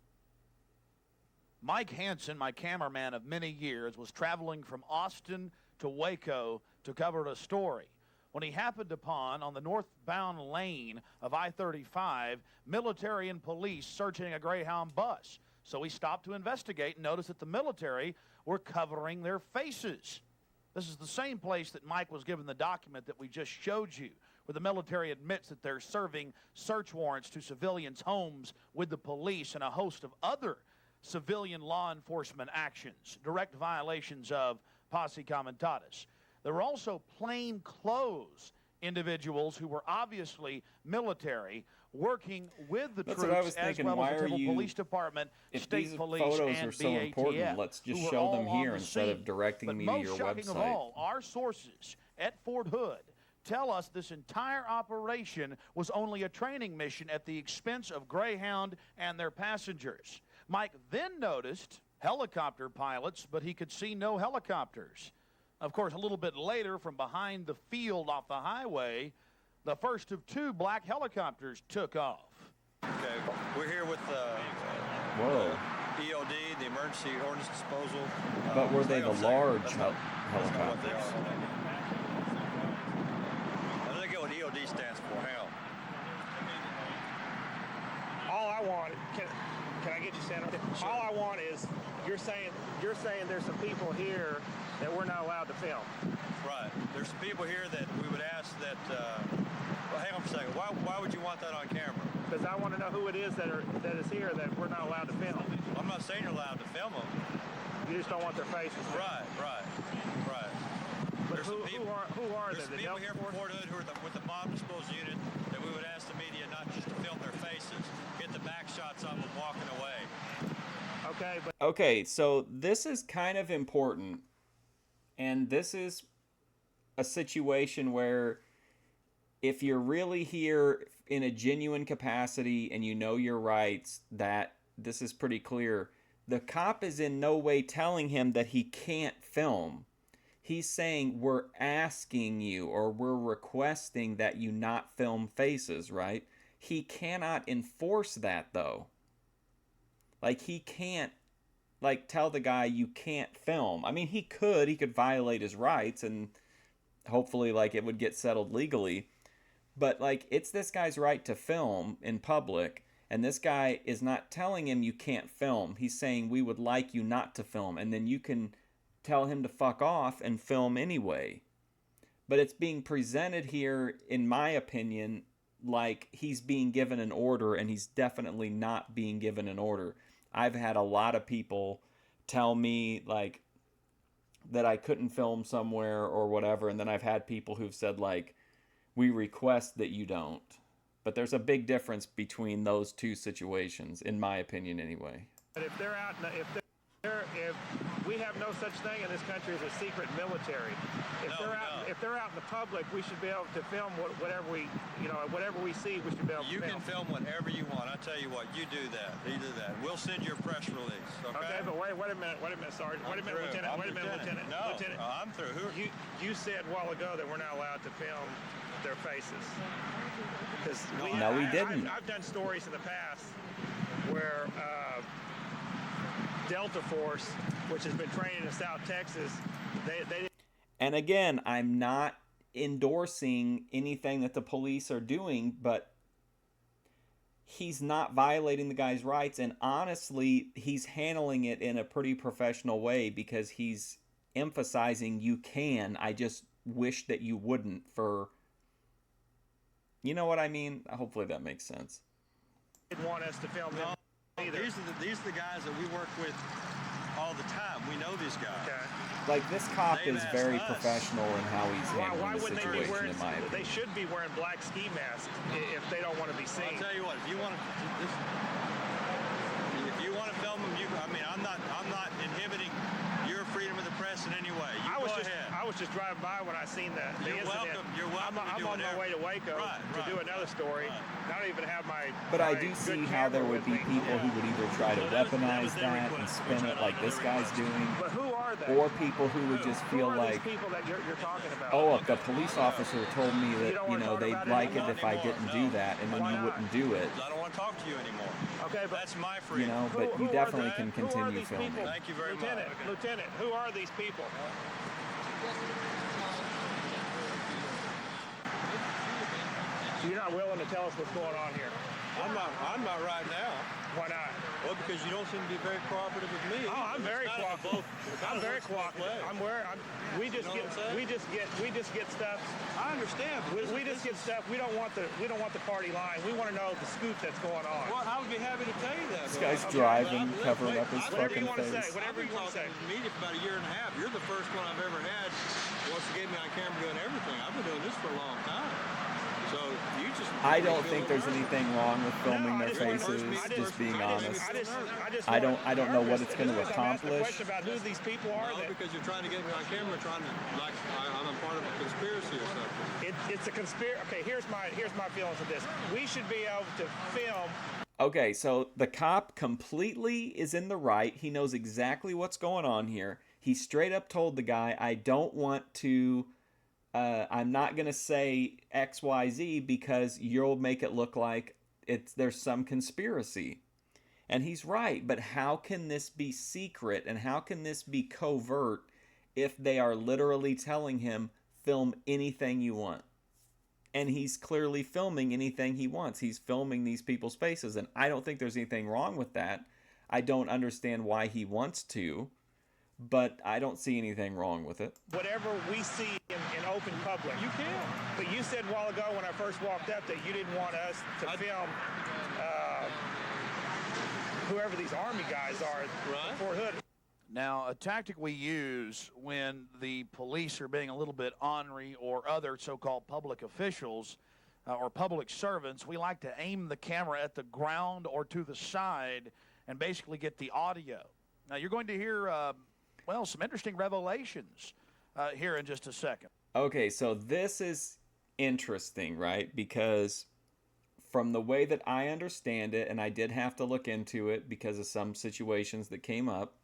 Mike Hansen, my cameraman of many years, was traveling from Austin to Waco to cover a story when he happened upon, on the northbound lane of I-35, military and police searching a Greyhound bus. So he stopped to investigate and noticed that the military were covering their faces. This is the same place that Mike was given the document that we just showed you, where the military admits that they're serving search warrants to civilians' homes with the police and a host of other civilian law enforcement actions, direct violations of posse comitatus. There were also plainclothes individuals who were obviously military working with the That's what I was troops as thinking. well Why as the are Temple you, Police Department, if State these Police, photos and are so important, BATF, let's just who were show them all on here the instead of scene. directing But me to most your shocking of website. all, our sources at Fort Hood tell us this entire operation was only a training mission at the expense of Greyhound and their passengers. Mike then noticed helicopter pilots, but he could see no helicopters. Of course, a little bit later, from behind the field off the highway, the first of 2 black helicopters took off. Okay, we're here with Whoa. EOD, the Emergency Ordnance Disposal. But were they the large That's not what they helicopters? are. I'm gonna get what EOD stands for. Hang on. All I want, can I get you, Senator? All I want is, you're saying there's some people here that we're not allowed to film. Right. There's some people here that we would ask that. Well, hang on for a second. Why would you want that on camera? Because I want to know who it is that is here that we're not allowed to film. I'm not saying you're allowed to film them. You just don't want their faces. Right. But There's who are There's they? some people here from Fort Hood who are with the bomb disposal unit that we would ask the media not just to film their faces, get the back shots of them walking away. Okay, but Okay, so this is kind of important, and this is a situation where if you're really here in a genuine capacity and you know your rights, that this is pretty clear. The cop is in no way telling him that he can't film. He's saying we're asking you or we're requesting that you not film faces, right? He cannot enforce that though. Like he can't tell the guy you can't film. I mean, he could violate his rights and hopefully it would get settled legally. But it's this guy's right to film in public, and this guy is not telling him you can't film. He's saying we would like you not to film, and then you can tell him to fuck off and film anyway. But it's being presented here, in my opinion, like he's being given an order, and he's definitely not being given an order. I've had a lot of people tell me that I couldn't film somewhere or whatever, and then I've had people who've said we request that you don't. But there's a big difference between those two situations, in my opinion anyway. if they're out, If we have no such thing in this country as a secret military, if they're out in the public, we should be able to film whatever we see. We should be able to You film. can film whatever you want. I tell you what, you do that. You do that. We'll send you a press release. Okay, but wait a minute, Sergeant. Wait a minute, Lieutenant. No, Lieutenant. I'm through. You said a while ago that we're not allowed to film their faces. No, we didn't. I've done stories in the past where Delta Force, which has been training in South Texas, they And again, I'm not endorsing anything that the police are doing, but he's not violating the guy's rights, and honestly, he's handling it in a pretty professional way because he's emphasizing you can. I just wish that you wouldn't for... You know what I mean? Hopefully that makes sense. didn't want us to film them either. These are the guys that we work with all the time. We know these guys. Okay. Like, this cop They've is asked very us. professional in how he's handling Why the wouldn't they be situation, wearing? in my opinion. They should be wearing black ski masks if they don't want to be seen. I'll tell you what. If you want to film them, I'm not inhibiting your freedom of the press in any way. You go ahead. I was just driving by when I seen the You're incident. welcome. You're welcome I'm to do on my way to Waco to do another story. I don't even have my. But I my do good see how there camera would with be me. people who would either try to weaponize that and spin it like this guy's doing, But who are they? or people who would just Who feel are like, these people that you're talking about? oh, the police officer told me that, don't wanna talk they'd about it like it anymore? if I didn't do that, and then Why you not? wouldn't do it. I don't want to talk to you anymore. Okay, but That's my freedom. But you who are definitely they? can Who are continue these filming. people? Thank you very much. Lieutenant, who are these people? You're not willing to tell us what's going on here. I'm not right now. Why not? Well, because you don't seem to be very cooperative with me. Oh, I'm very cooperative. I'm very cooperative. We just get stuff. I understand. We just get stuff. We don't want the party line. We want to know the scoop that's going on. Well, I would be happy to tell you that. This guy's driving, covering up his Whatever you fucking want to say. face. Whatever you want to say. I've been talking to the media for about a year and a half. You're the first one I've ever had wants to get me on camera doing everything. I've been doing this for a long time. So you just. I don't think there's anything wrong with filming their faces, just being honest. I don't know what it's going to accomplish. Question about who these people are. No, because you're trying to get me on camera, trying to I'm a part of a conspiracy or something. It's a conspiracy. Okay, here's my feelings of this. We should be able to film. Okay, so the cop completely is in the right. He knows exactly what's going on here. He straight up told the guy, I don't want to, I'm not going to say XYZ because you'll make it look like there's some conspiracy. And he's right, but how can this be secret and how can this be covert if they are literally telling him, film anything you want? And he's clearly filming anything he wants. He's filming these people's faces, and I don't think there's anything wrong with that. I don't understand why he wants to, but I don't see anything wrong with it. Whatever we see in open public. You can. But you said a while ago when I first walked up that you didn't want us to film whoever these Army guys are at Fort Hood. Now, a tactic we use when the police are being a little bit ornery or other so-called public officials or public servants, we like to aim the camera at the ground or to the side and basically get the audio. Now, you're going to hear, some interesting revelations here in just a second. Okay, so this is interesting, right? Because from the way that I understand it, and I did have to look into it because of some situations that came up,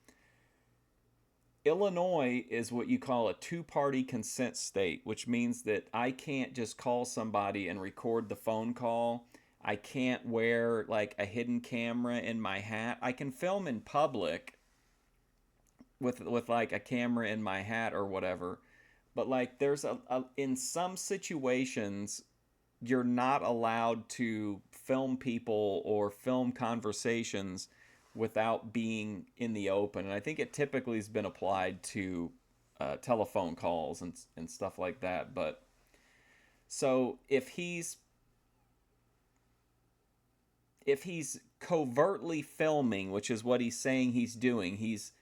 Illinois is what you call a two-party consent state, which means that I can't just call somebody and record the phone call. I can't wear like a hidden camera in my hat. I can film in public with like a camera in my hat or whatever. But like there's in some situations you're not allowed to film people or film conversations without being in the open. And I think it typically has been applied to telephone calls and stuff like that. But so if he's covertly filming, which is what he's saying he's doing, he's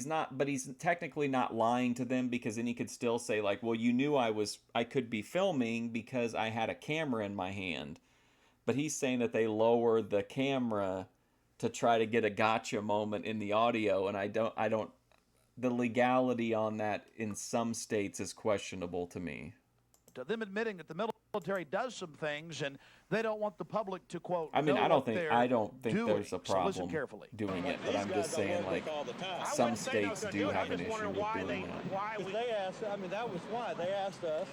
not, but he's technically not lying to them, because then he could still say like, well, you knew I could be filming because I had a camera in my hand. But he's saying that they lower the camera to try to get a gotcha moment in the audio, and I don't. The legality on that in some states is questionable to me. To them admitting that the military does some things and they don't want the public to quote. I mean, know I don't what think they're there's a doing. So listen problem carefully. doing it, but I'm just saying, like, some states do have an issue with doing that. Because they asked, I mean, that was why. They asked us,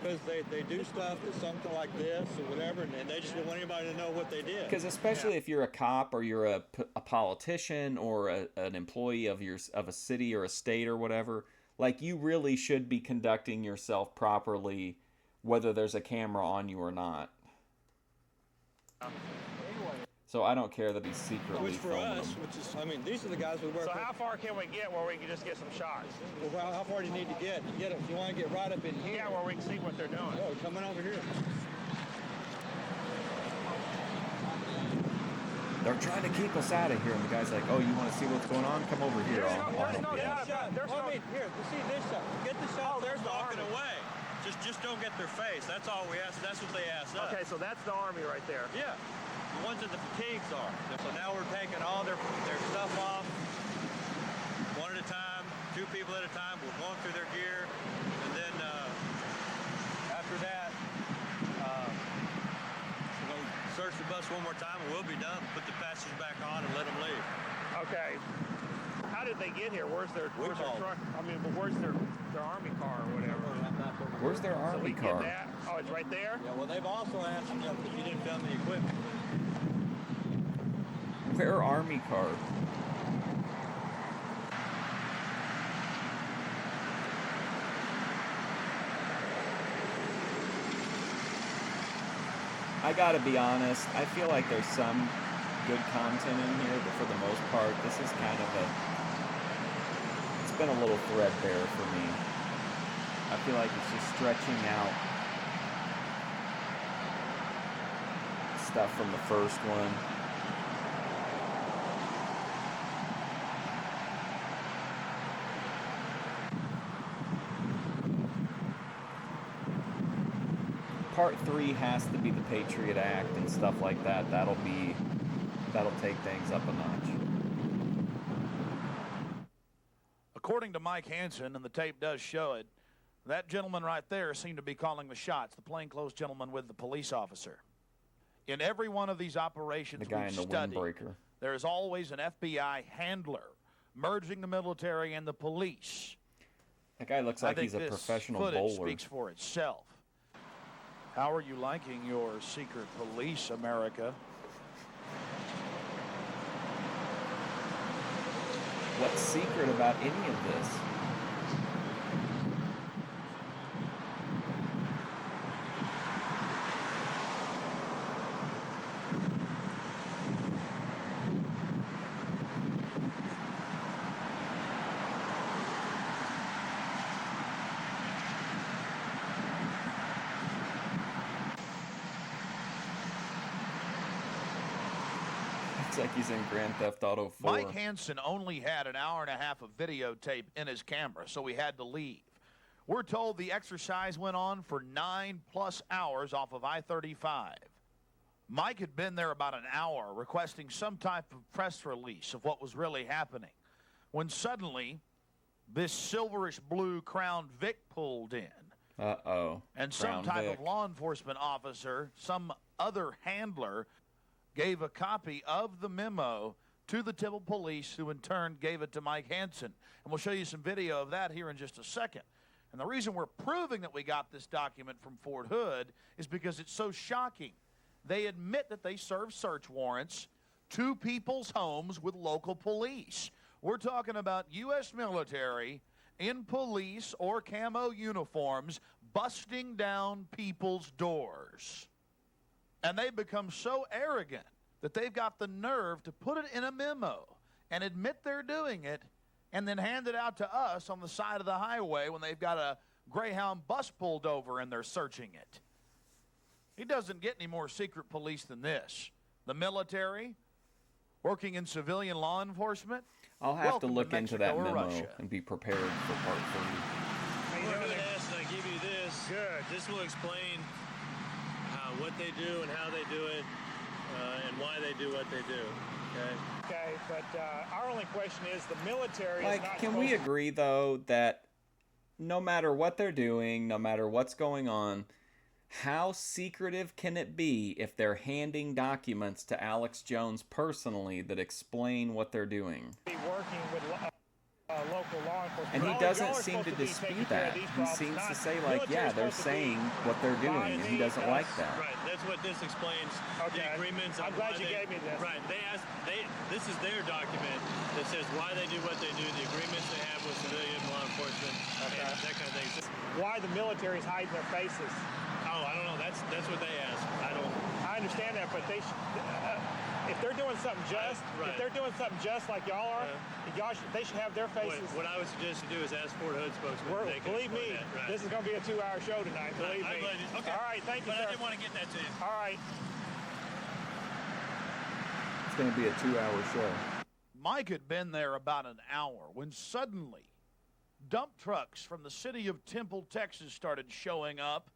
because they do stuff that's something like this or whatever, and they just didn't want anybody to know what they did. Because especially if you're a cop or you're a politician or an employee of a city or a state or whatever, like, you really should be conducting yourself properly, whether there's a camera on you or not. So I don't care that he's secretly Which for filming us, them. which is, I mean, these are the guys we work So with. how far can we get where we can just get some shots? Well, how far do you need to get? You want to get right up in here. Yeah, where we can see what they're doing. Oh, coming over here. They're trying to keep us out of here, and the guy's like, "Oh, you want to see what's going on? Come over here. I'll There's help no you." doubt about it. There's Well, no... I mean, here, see this shot. Get the shot. there's They're the walking Army. away. Just don't get their face. That's all we ask. That's what they asked us. Okay, so that's the Army right there. Yeah. The ones that the fatigues are. So now we're taking all their stuff off, one at a time, 2 people at a time. We're going through their gear, and then after that, we're going to search the bus one more time, and we'll be done. Put the passengers back on and let them leave. Okay. How did they get here? Where's their We called. truck? I mean, but where's their Army car or whatever? Where's their So army we can car? get that. Oh, it's right there? Yeah, well, they've also asked if you didn't film the equipment. Where army car? I gotta be honest, I feel like there's some good content in here, but for the most part, this is kind of it's been a little threadbare for me. I feel like it's just stretching out stuff from the first one. Part 3 has to be the Patriot Act and stuff like that. That'll take things up a notch. According to Mike Hansen, and the tape does show it, that gentleman right there seemed to be calling the shots, the plainclothes gentleman with the police officer. In every one of these operations The guy we've in the studied, windbreaker. there is always an FBI handler merging the military and the police. That guy looks I like think he's a this professional footage bowler. speaks for itself. How are you liking your secret police, America? What's secret about any of this? It's like he's in Grand Theft Auto 4. Mike Hansen only had an hour and a half of videotape in his camera, so he had to leave. We're told the exercise went on for 9+ hours off of I-35. Mike had been there about an hour requesting some type of press release of what was really happening, when suddenly this silverish blue Crown Vic pulled in. Uh-oh. And some Crown type Vic. of law enforcement officer, some other handler, gave a copy of the memo to the Tibble police, who in turn gave it to Mike Hansen. And we'll show you some video of that here in just a second. And the reason we're proving that we got this document from Fort Hood is because it's so shocking. They admit that they served search warrants to people's homes with local police. We're talking about U.S. military in police or camo uniforms busting down people's doors. And they've become so arrogant that they've got the nerve to put it in a memo and admit they're doing it and then hand it out to us on the side of the highway when they've got a Greyhound bus pulled over and they're searching it. It doesn't get any more secret police than this. The military, working in civilian law enforcement. I'll have to Welcome look into that Mexico or memo Russia. and be prepared for part 3. We're going to ask and I give you this. Good. This will explain what they do and how they do it. and why they do what they do. Okay, but our only question is the military is not can we agree, though, that no matter what they're doing, no matter what's going on, how secretive can it be if they're handing documents to Alex Jones personally that explain what they're doing? be working with local law enforcement. And he doesn't seem to dispute that. He seems to say, like, yeah, they're saying what they're doing, and he doesn't like that. Right, that's what this explains. Okay. The agreements on I'm glad why you gave me this. Right, this is their document that says why they do what they do, the agreements they have with civilian law enforcement, and that kind of thing. Why the military's hiding their faces? Oh, I don't know. That's what they ask. I understand that, but they should, if they're doing something just, Right. if they're doing something just like y'all are, they should have their faces. What I would suggest to do is ask Fort Hood spokesman. They can Believe me, explain that. Right. this is going to be a 2-hour show tonight. Believe me. Okay. All right, thank you, But sir. I didn't want to get that to you. All right. It's going to be a 2-hour show. Mike had been there about an hour when suddenly dump trucks from the city of Temple, Texas started showing up.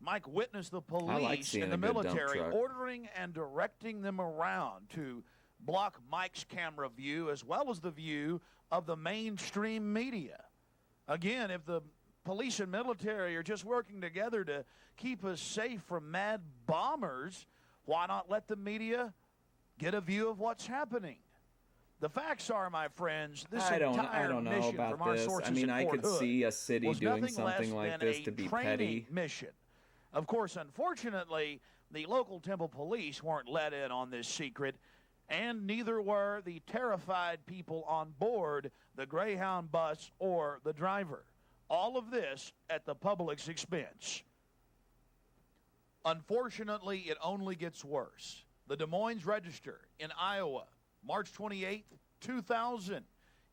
Mike witnessed the police and the military ordering and directing them around to block Mike's camera view as well as the view of the mainstream media. Again, if the police and military are just working together to keep us safe from mad bombers, why not let the media get a view of what's happening? The facts are, my friends, this I don't entire know mission about from our this. sources I mean, at I Fort could Hood see a city was doing nothing less something like than this a to be training petty. mission. Of course, unfortunately, the local Temple police weren't let in on this secret, and neither were the terrified people on board the Greyhound bus or the driver. All of this at the public's expense. Unfortunately, it only gets worse. The Des Moines Register in Iowa, March 28th, 2000.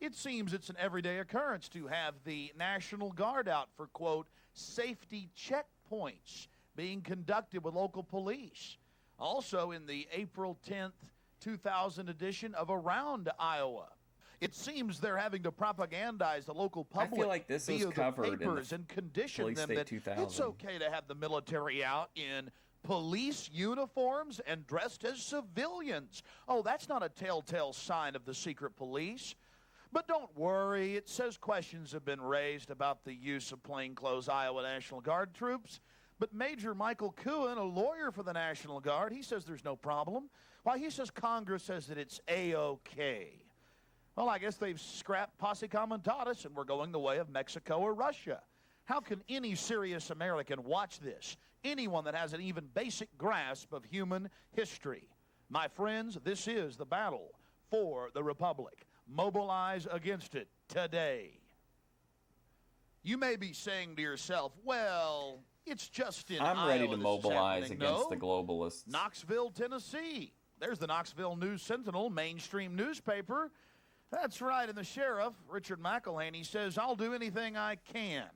It seems it's an everyday occurrence to have the National Guard out for, quote, safety checkpoints being conducted with local police. Also in the April 10th, 2000 edition of Around Iowa. It seems they're having to propagandize the local public I feel like this was via covered the papers in the and condition Police them State that 2000. it's okay to have the military out in police uniforms and dressed as civilians. Oh, that's not a telltale sign of the secret police. But don't worry, it says questions have been raised about the use of plainclothes Iowa National Guard troops. But Major Michael Cohen, a lawyer for the National Guard, he says there's no problem. Why, he says Congress says that it's A-OK. Well, I guess they've scrapped posse comitatus and we're going the way of Mexico or Russia. How can any serious American watch this? Anyone that has an even basic grasp of human history. My friends, this is the battle for the Republic. Mobilize against it today. You may be saying to yourself, well, it's just in Iowa I'm ready to this is mobilize happening. against No. the globalists. Knoxville, Tennessee. There's the Knoxville News-Sentinel, mainstream newspaper. That's right, and the sheriff, Richard McElhaney, says, I'll do anything I can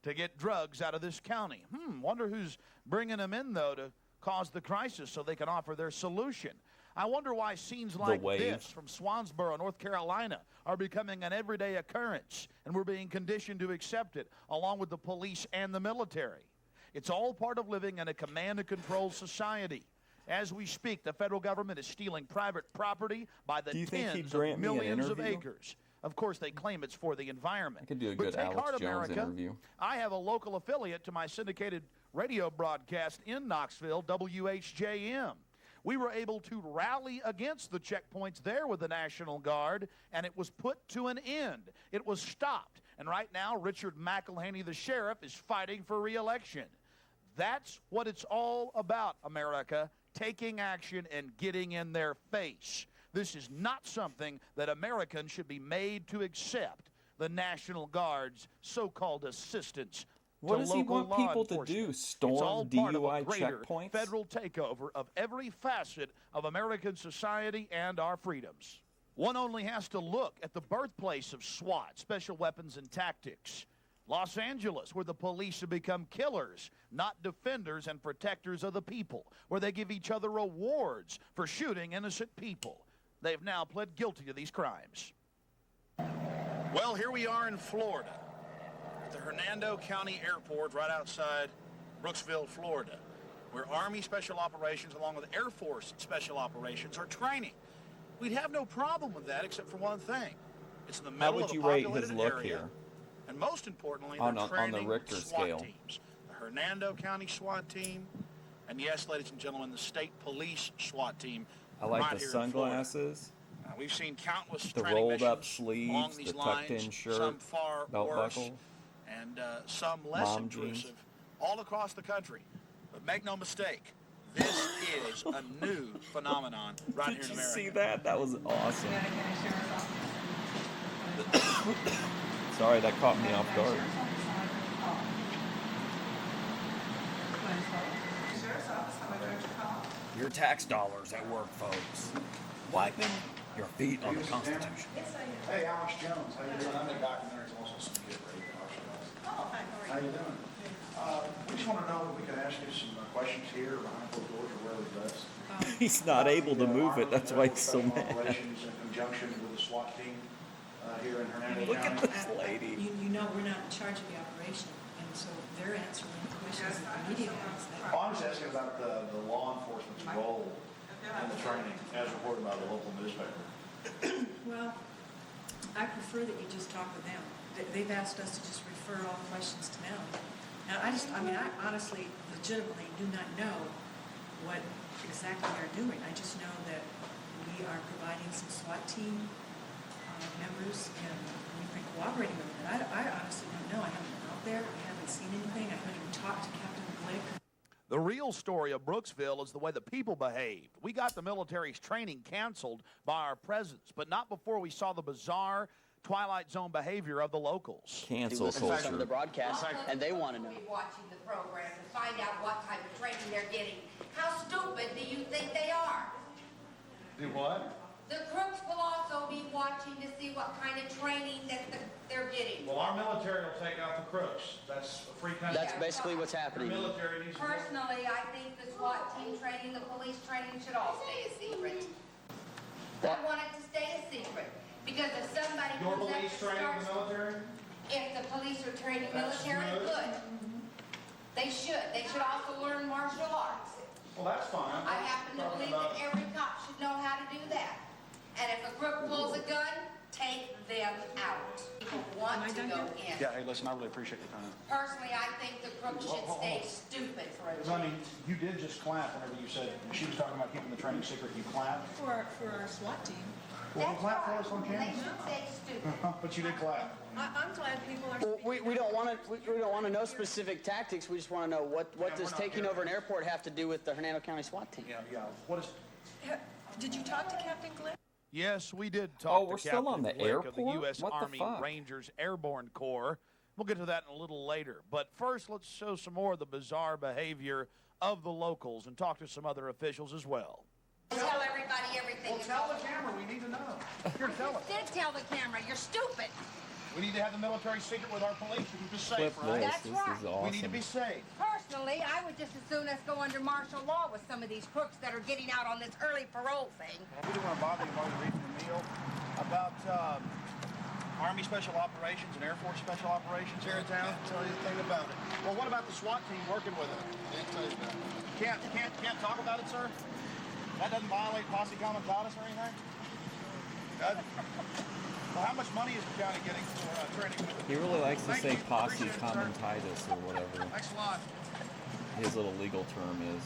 to get drugs out of this county. Wonder who's bringing them in, though, to cause the crisis so they can offer their solution. I wonder why scenes like this from Swansboro, North Carolina, are becoming an everyday occurrence, and we're being conditioned to accept it, along with the police and the military. It's all part of living in a command and control society. As we speak, the federal government is stealing private property by the tens of millions of acres. Of course, they claim it's for the environment. I could do a good Alex Jones interview. I have a local affiliate to my syndicated radio broadcast in Knoxville, WHJM. We were able to rally against the checkpoints there with the National Guard, and it was put to an end. It was stopped. And right now, Richard McElhaney, the sheriff, is fighting for re-election. That's what it's all about, America, taking action and getting in their face. This is not something that Americans should be made to accept, the National Guard's so-called assistance What to does he local want law people to enforcement. do? It's Storm all part of a DUI greater checkpoints? federal takeover of every facet of American society and our freedoms. One only has to look at the birthplace of SWAT, Special Weapons and Tactics. Los Angeles, where the police have become killers, not defenders and protectors of the people, where they give each other awards for shooting innocent people. They've now pled guilty to these crimes. Well, here we are in Florida, at the Hernando County Airport right outside Brooksville, Florida. where Army Special Operations along with Air Force Special Operations are training. We'd have no problem with that except for one thing. It's in the How middle would of a you rate populated his look area, here? and most importantly, On they're the training Richter SWAT scale. teams. The Hernando County SWAT team, and yes, ladies and gentlemen, the state police SWAT team. I like right the here in Florida. sunglasses, We've seen countless the training rolled up missions along sleeves, these the tucked lines, in shirt, some far belt worse, buckle. and some less Mom intrusive, jeans. all across the country. But make no mistake, this is a new phenomenon right here Did in you America. see that? That was awesome. Sorry, that caught me off guard. Your tax dollars at work, folks. Wiping your feet on the Constitution. Hey, Alex Jones, how you doing? I'm a documentary, also some kid radio show. How you doing? We just want to know if we can ask you some questions here behind closed doors or wherever best. He's not able to move it. That's why he's so mad. Operations in conjunction with the SWAT team here in Hernando Look at County. this lady. You know we're not in charge of the operation, and so they're answering the questions that the media has. Oh, I'm just asking about the law enforcement's role in the training as reported by the local newspaper. Well, I prefer that you just talk with them. They've asked us to just refer all questions to them. And I honestly, legitimately do not know what exactly they're doing. I just know that we are providing some SWAT team members, and we've been cooperating with them. I honestly don't know. I haven't been out there. I haven't seen anything. I haven't even talked to Captain Glick. The real story of Brooksville is the way the people behaved. We got the military's training canceled by our presence, but not before we saw the bizarre Twilight Zone behavior of the locals. Cancel listen to some of culture. the broadcasts, and they want to know. Be watching the program to find out what type of training they're getting. How stupid do you think they are? Do what? The crooks will also be watching to see what kind of training that they're getting. Well, our military will take out the crooks. That's a free country. That's basically what's happening. The military needs to go. Personally, I think the SWAT team training, the police training should all stay a secret. I want it to stay a secret. Because if somebody Your comes up police and training starts, the military? if the police are training That's military, good. good. They should. They should also learn martial arts. Well, that's fine. I happen to believe that every cop should know how to do that. And if a crook pulls a gun, take them out. People want to go in. Yeah, hey, listen, I really appreciate your time. Personally, I think the crooks should stay stupid for a I mean, change. you did just clap whenever you said, she was talking about keeping the training secret, you clapped. For our SWAT team. Well, That's clap for right. us on They camera. should stay stupid. But you did clap. I'm glad people are. Well, we don't want to. We don't want to know specific tactics. We just want to know what does taking over an airport have to do with the Hernando County SWAT team? Yeah. What is? Did you talk to Captain Glick? Yes, we did talk we're to still on Captain the Glick of the airport? U.S. What the Army fuck? Rangers Airborne Corps. We'll get to that in a little later. But first, let's show some more of the bizarre behavior of the locals and talk to some other officials as well. Tell everybody everything. Well, tell the camera, we need to know. Here, tell us. Did tell the camera, you're stupid. We need to have the military secret with our police to keep us Clip safe, right? this. That's This right. is awesome. We need to be safe. Personally, I would just as soon as go under martial law with some of these crooks that are getting out on this early parole thing. We didn't want to bother you while you're eating your meal about Army Special Operations and Air Force Special Operations here in town. Tell you anything about it. Well, what about the SWAT team working with it? Can't tell you about it. Can't talk about it, sir? That doesn't violate posse comitatus or anything? Doesn't? Well, how much money is the county getting for training with it? He really likes to Thank say you. posse Appreciate it, sir. comitatus or whatever Thanks a lot. his little legal term is.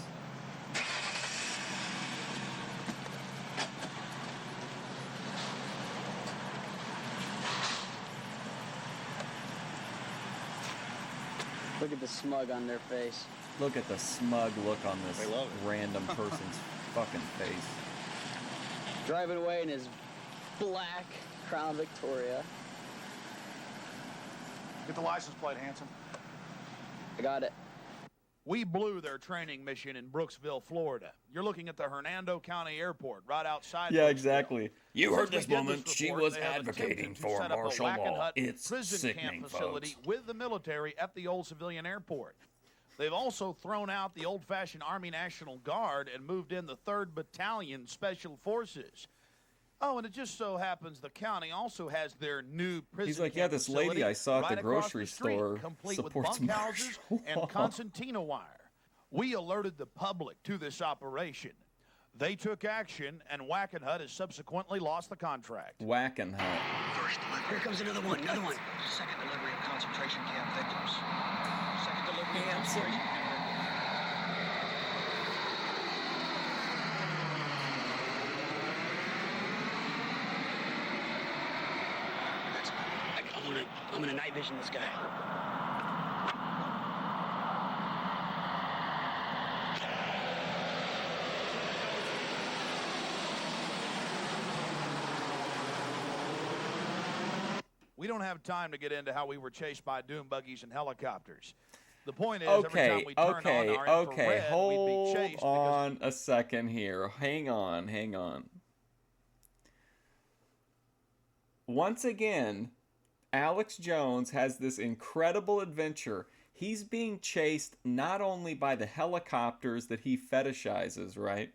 Look at the smug on their face. Look at the smug look on this They love it. random person's fucking face. Driving away in his black Crown Victoria. Get the license plate, Hanson. I got it. We blew their training mission in Brooksville, Florida. You're looking at the Hernando County Airport right outside. Yeah, Brooksville. exactly. You Since heard we this did woman. She report, was they have advocating attempted to for set up a martial whack and law. hut It's prison sickening, camp facility folks. with the military at the old civilian airport. They've also thrown out the old-fashioned Army National Guard and moved in the 3rd Battalion Special Forces. Oh, and it just so happens the county also has their new prison He's like, camp yeah, this lady facility I saw at the right across grocery the street, store complete with supports bunkhouses martial and law. concertina wire. We alerted the public to this operation. They took action, and Wackenhut has subsequently lost the contract. Wackenhut. First delivery. Here comes another one. Second delivery of concentration camp victims. Second delivery of Handsome. concentration camp victims. I'm gonna night vision this guy. We don't have time to get into how we were chased by dune buggies and helicopters. The point is, every time we turn on our infrared, hold we'd be chased on a second here. Hang on. Once again, Alex Jones has this incredible adventure. He's being chased not only by the helicopters that he fetishizes, right?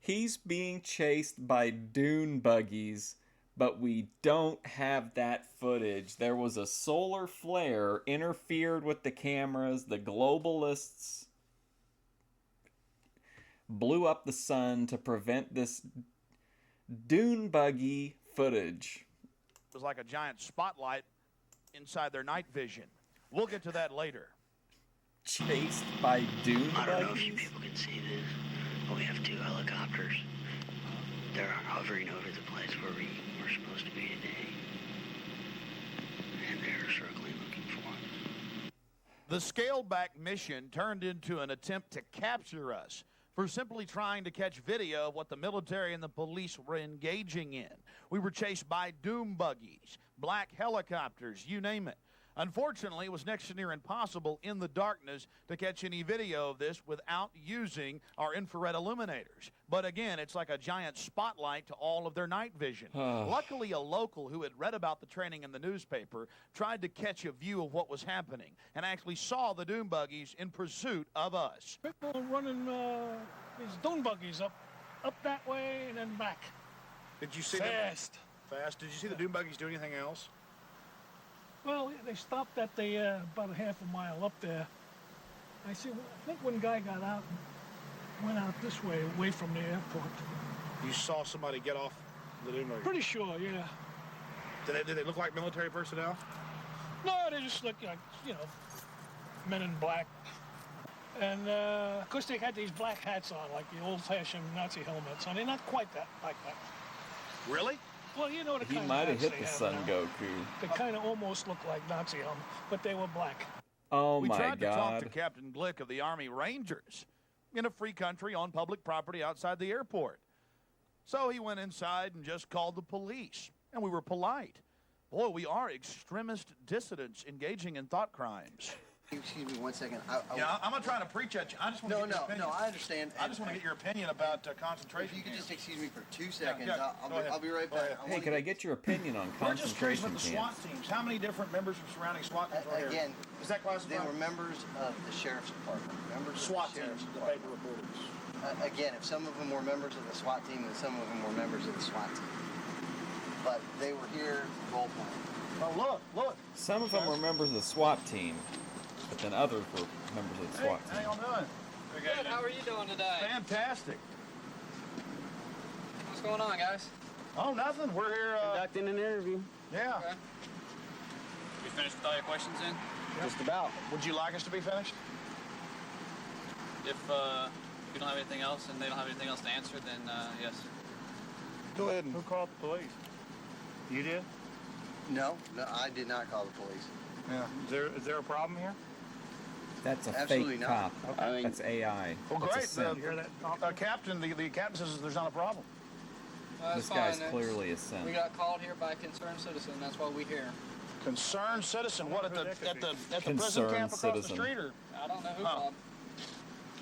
He's being chased by dune buggies, but we don't have that footage. There was a solar flare interfered with the cameras. The globalists blew up the sun to prevent this dune buggy footage. It was like a giant spotlight inside their night vision. We'll get to that later. Chased by dune buggies? I don't know if you people can see this, but we have 2 helicopters. They're hovering over the place where we were supposed to be today. And they're circling looking for us. The scaled-back mission turned into an attempt to capture us for simply trying to catch video of what the military and the police were engaging in. We were chased by dune buggies, black helicopters, you name it. Unfortunately, it was next to near impossible in the darkness to catch any video of this without using our infrared illuminators. But again, it's like a giant spotlight to all of their night vision. Luckily, a local who had read about the training in the newspaper tried to catch a view of what was happening and actually saw the dune buggies in pursuit of us. People running these dune buggies up that way and then back. Did you see Fast. Fast. Did you see the dune buggies do anything else? Well, they stopped at the about a half a mile up there. I think one guy got out and went out this way, away from the airport. You saw somebody get off the dune buggy? Pretty sure, yeah. Did they look like military personnel? No, they just look like, men in black. And, of course, they had these black hats on, like the old-fashioned Nazi helmets. I mean, not quite that, like that. Really? Well, you know the He kind might of have hit the Sun Goku. They kind of almost look like Nazi helmets, but they were black. Oh we my tried to talk to God. Captain Glick of the Army Rangers in a free country on public property outside the airport. So he went inside and just called the police, and we were polite. Boy, we are extremist dissidents engaging in thought crimes. Excuse me 1 second. I'm not trying to preach at you. I just want to get your opinion. No, I understand. I just want to get your opinion about concentration If you could just camps. excuse me for 2 seconds, Yeah, I'll be right back. Hey, could I get your opinion on We're just curious concentration with the SWAT camps? teams. How many different members of surrounding SWAT teams are there? Again, is that classified? they were members of the sheriff's department. Members SWAT of the sheriff's teams, the department. paper reporters. Again, if some of them were members of the SWAT team, then some of them were members of the SWAT team. But they were here role playing. Oh, look. Some of them were members of the SWAT team, but then others were members of the SWAT How team. y'all doing? Good. How are you doing today? Fantastic. What's going on, guys? Oh, nothing. We're here. Conducting an interview. Yeah. Okay. You finished with all your questions in? Just about. Would you like us to be finished? If you don't have anything else and they don't have anything else to answer, then yes. Go ahead. Who called the police? You did? No, I did not call the police. Yeah. Is there a problem here? That's a Absolutely fake not. cop. I mean- That's AI. Well, That's a great. synth. You hear that? Captain, the captain says there's not a problem. This guy's clearly a synth. We got called here by a concerned citizen. That's why we're here. Concerned citizen. What at the prison Concerned camp across citizen. the street, or? I don't know who Oh. called.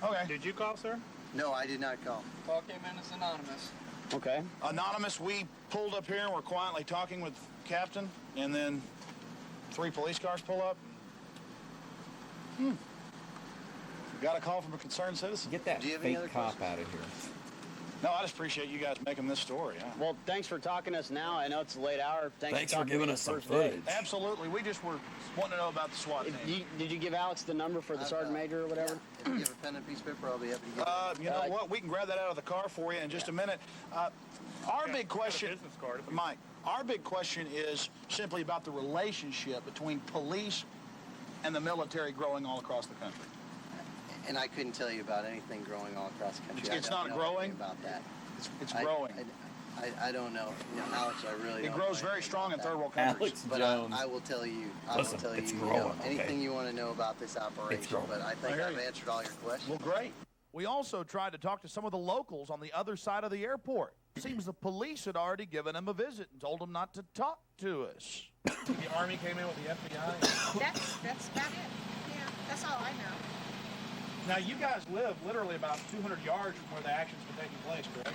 Okay. Did you call, sir? No, I did not call. Call came in as anonymous. Okay. Anonymous. We pulled up here and we're quietly talking with Captain, and then 3 police cars pull up. Got a call from a concerned citizen. Get that Do you have any fake other cop questions? out of here. No, I just appreciate you guys making this story. Huh? Well, thanks for talking to us now. I know it's a late hour. Thanks for talking giving to us the some first day. footage. Absolutely. We just were wanting to know about the SWAT team. Did you give Alex the number for the sergeant major or whatever? If you have a pen and piece of paper, I'll be happy to give it. You know what? We can grab that out of the car for you in just a minute. Our big question, Mike, our big question is simply about the relationship between police and the military growing all across the country. And I couldn't tell you about anything growing all across the country. It's not growing? About that. It's growing. I don't know. You know, Alex, I really don't It grows know very strong in about third world that. countries. But I will tell you. Listen, will tell it's you, growing, anything you want to know about this operation. But I think I've answered all your questions. Well, great. We also tried to talk to some of the locals on the other side of the airport. Seems the police had already given him a visit and told him not to talk to us. The Army came in with the FBI. That's about it. Yeah, that's all I know. Now, you guys live literally about 200 yards from where the action's been taking place, correct?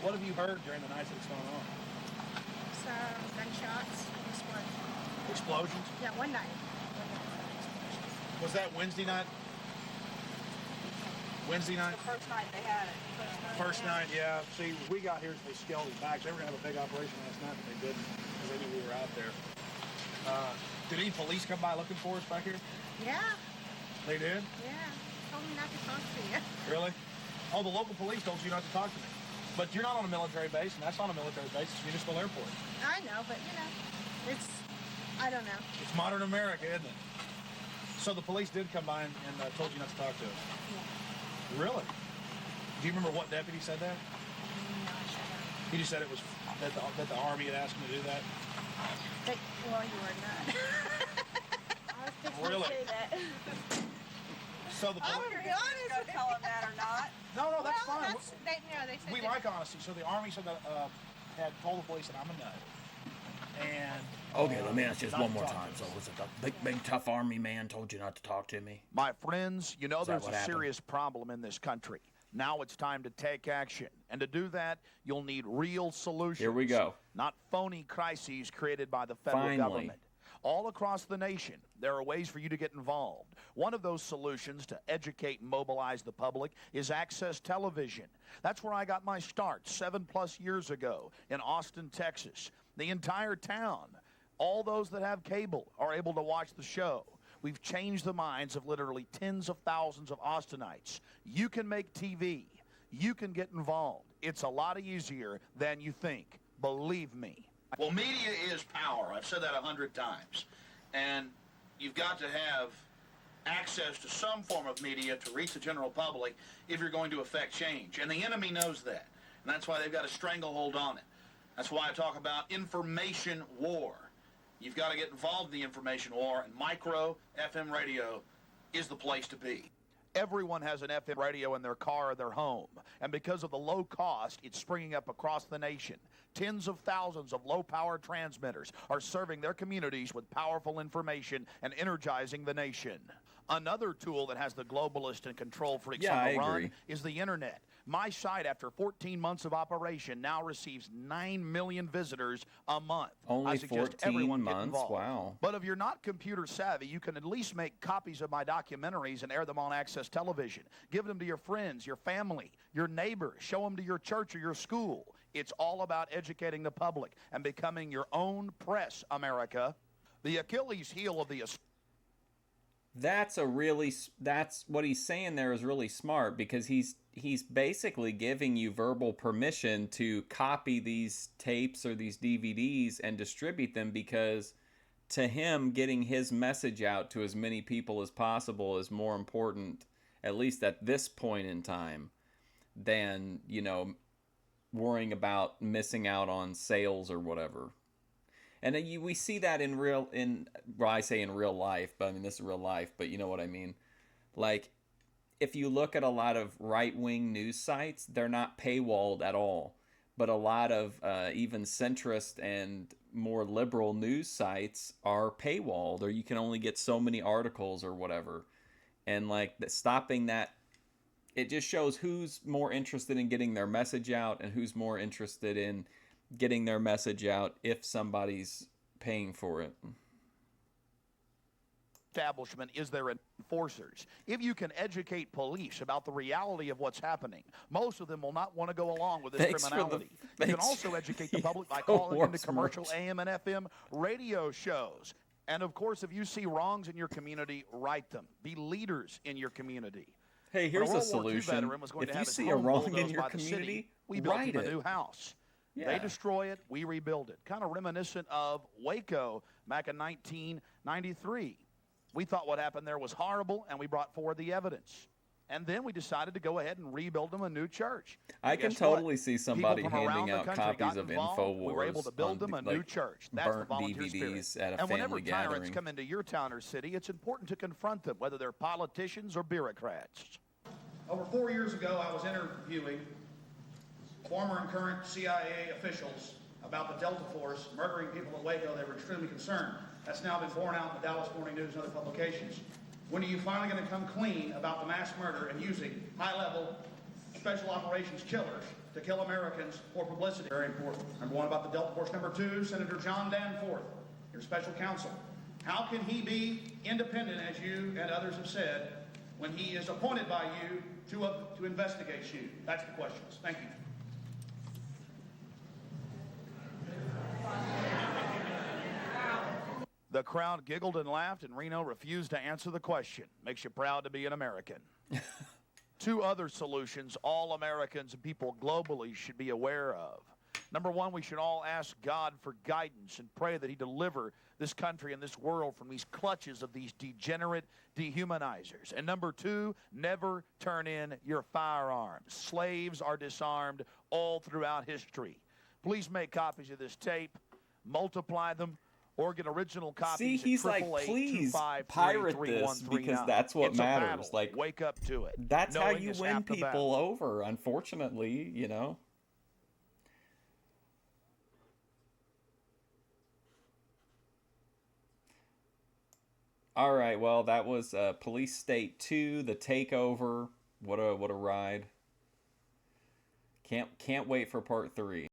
What have you heard during the nights that it's going on? Some gunshots, explosions. Explosions? Yeah, one night. Was that Wednesday night? Wednesday night? The first night they had it. First night, yeah. See, we got here, they scaled it back. They were going to have a big operation last night, but they didn't because they knew we were out there. Did any police come by looking for us back here? Yeah, They did? yeah. Told me not to talk to you. Really? Oh, the local police told you not to talk to me. But you're not on a military base, and that's not a military base. It's a municipal airport. I know, but you know, I don't know. It's modern America, isn't it? So the police did come by and told you not to talk to us? Yeah. Really? Do you remember what deputy said that? No, I should have. He just said it was that the Army had asked him to do that? Well, you were not. I was just Really? to say that. So the I'm gonna be honest. Go tell them that or not. No, that's well, fine. They said We that- like honesty. So the Army said that had told the police that I'm a nut. And Okay, let me ask you this not one to more talk time. to So us. was it the big tough army man told you not to talk to me? My friends, you know Is that there's what a happened? serious problem in this country. Now it's time to take action. And to do that, you'll need real solutions. Here we go. Not phony crises created by the federal Finally. government. All across the nation, there are ways for you to get involved. One of those solutions to educate and mobilize the public is access television. That's where I got my start 7+ years ago in Austin, Texas. The entire town, all those that have cable, are able to watch the show. We've changed the minds of literally tens of thousands of Austinites. You can make TV. You can get involved. It's a lot easier than you think. Believe me. Well, media is power. I've said that 100 times. And you've got to have access to some form of media to reach the general public if you're going to affect change. And the enemy knows that. And that's why they've got a stranglehold on it. That's why I talk about information war. You've got to get involved in the information war, and micro FM radio is the place to be. Everyone has an FM radio in their car or their home, and because of the low cost, it's springing up across the nation. Tens of thousands of low-power transmitters are serving their communities with powerful information and energizing the nation. Another tool that has the globalist and control freaks on the run is the internet. My site, after 14 months of operation, now receives 9 million visitors a month. Only I suggest 14 everyone get months? involved. Wow. But if you're not computer savvy, you can at least make copies of my documentaries and air them on Access Television. Give them to your friends, your family, your neighbors. Show them to your church or your school. It's all about educating the public and becoming your own press, America. The Achilles heel of the... That's what he's saying there is really smart, because he's basically giving you verbal permission to copy these tapes or these DVDs and distribute them, because to him, getting his message out to as many people as possible is more important, at least at this point in time, than, worrying about missing out on sales or whatever. And we see that I say in real life, but I mean, this is real life, but you know what I mean? Like, if you look at a lot of right-wing news sites, they're not paywalled at all. But a lot of even centrist and more liberal news sites are paywalled, or you can only get so many articles or whatever. And like stopping that, it just shows who's more interested in getting their message out and who's more interested in getting their message out if somebody's paying for it. establishment is their enforcers. If you can educate police about the reality of what's happening, most of them will not want to go along with this criminality. You can also educate the public by calling into commercial AM and FM radio shows. And of course, if you see wrongs in your community, right them. Be leaders in your community. Hey, here's a solution. If you see a wrong in your community, we built write him a it. new house. Yeah. They destroy it, we rebuild it. Kind of reminiscent of Waco back in 1993. We thought what happened there was horrible, and we brought forward the evidence. And then we decided to go ahead and rebuild them a new church. I can totally see somebody handing out copies of InfoWars we were able to build them a new church. That's the burnt volunteer DVDs spirit. at a And whenever family tyrants gathering. come into your town or city, it's important to confront them, whether they're politicians or bureaucrats. Over 4 years ago, I was interviewing former and current CIA officials about the Delta Force murdering people in Waco. They were extremely concerned. That's now been borne out in the Dallas Morning News and other publications. When are you finally going to come clean about the mass murder and using high-level special operations killers to kill Americans for publicity? Very important. Number one, about the Delta Force. Number two, Senator John Danforth, your special counsel. How can he be independent, as you and others have said, when he is appointed by you to investigate you? That's the questions. Thank you. The crowd giggled and laughed, and Reno refused to answer the question. Makes you proud to be an American. Two other solutions all Americans and people globally should be aware of. Number one, we should all ask God for guidance and pray that he deliver this country and this world from these clutches of these degenerate dehumanizers. And number two, never turn in your firearms. Slaves are disarmed all throughout history. Please make copies of this tape, multiply them, or get original copies. See, he's like, please pirate this because that's what matters. Like, wake up to it. That's how Knowing you is win half the people battle. over, unfortunately, you know. All right, well, that was Police State 2, The Takeover. What a ride. Can't wait for part 3.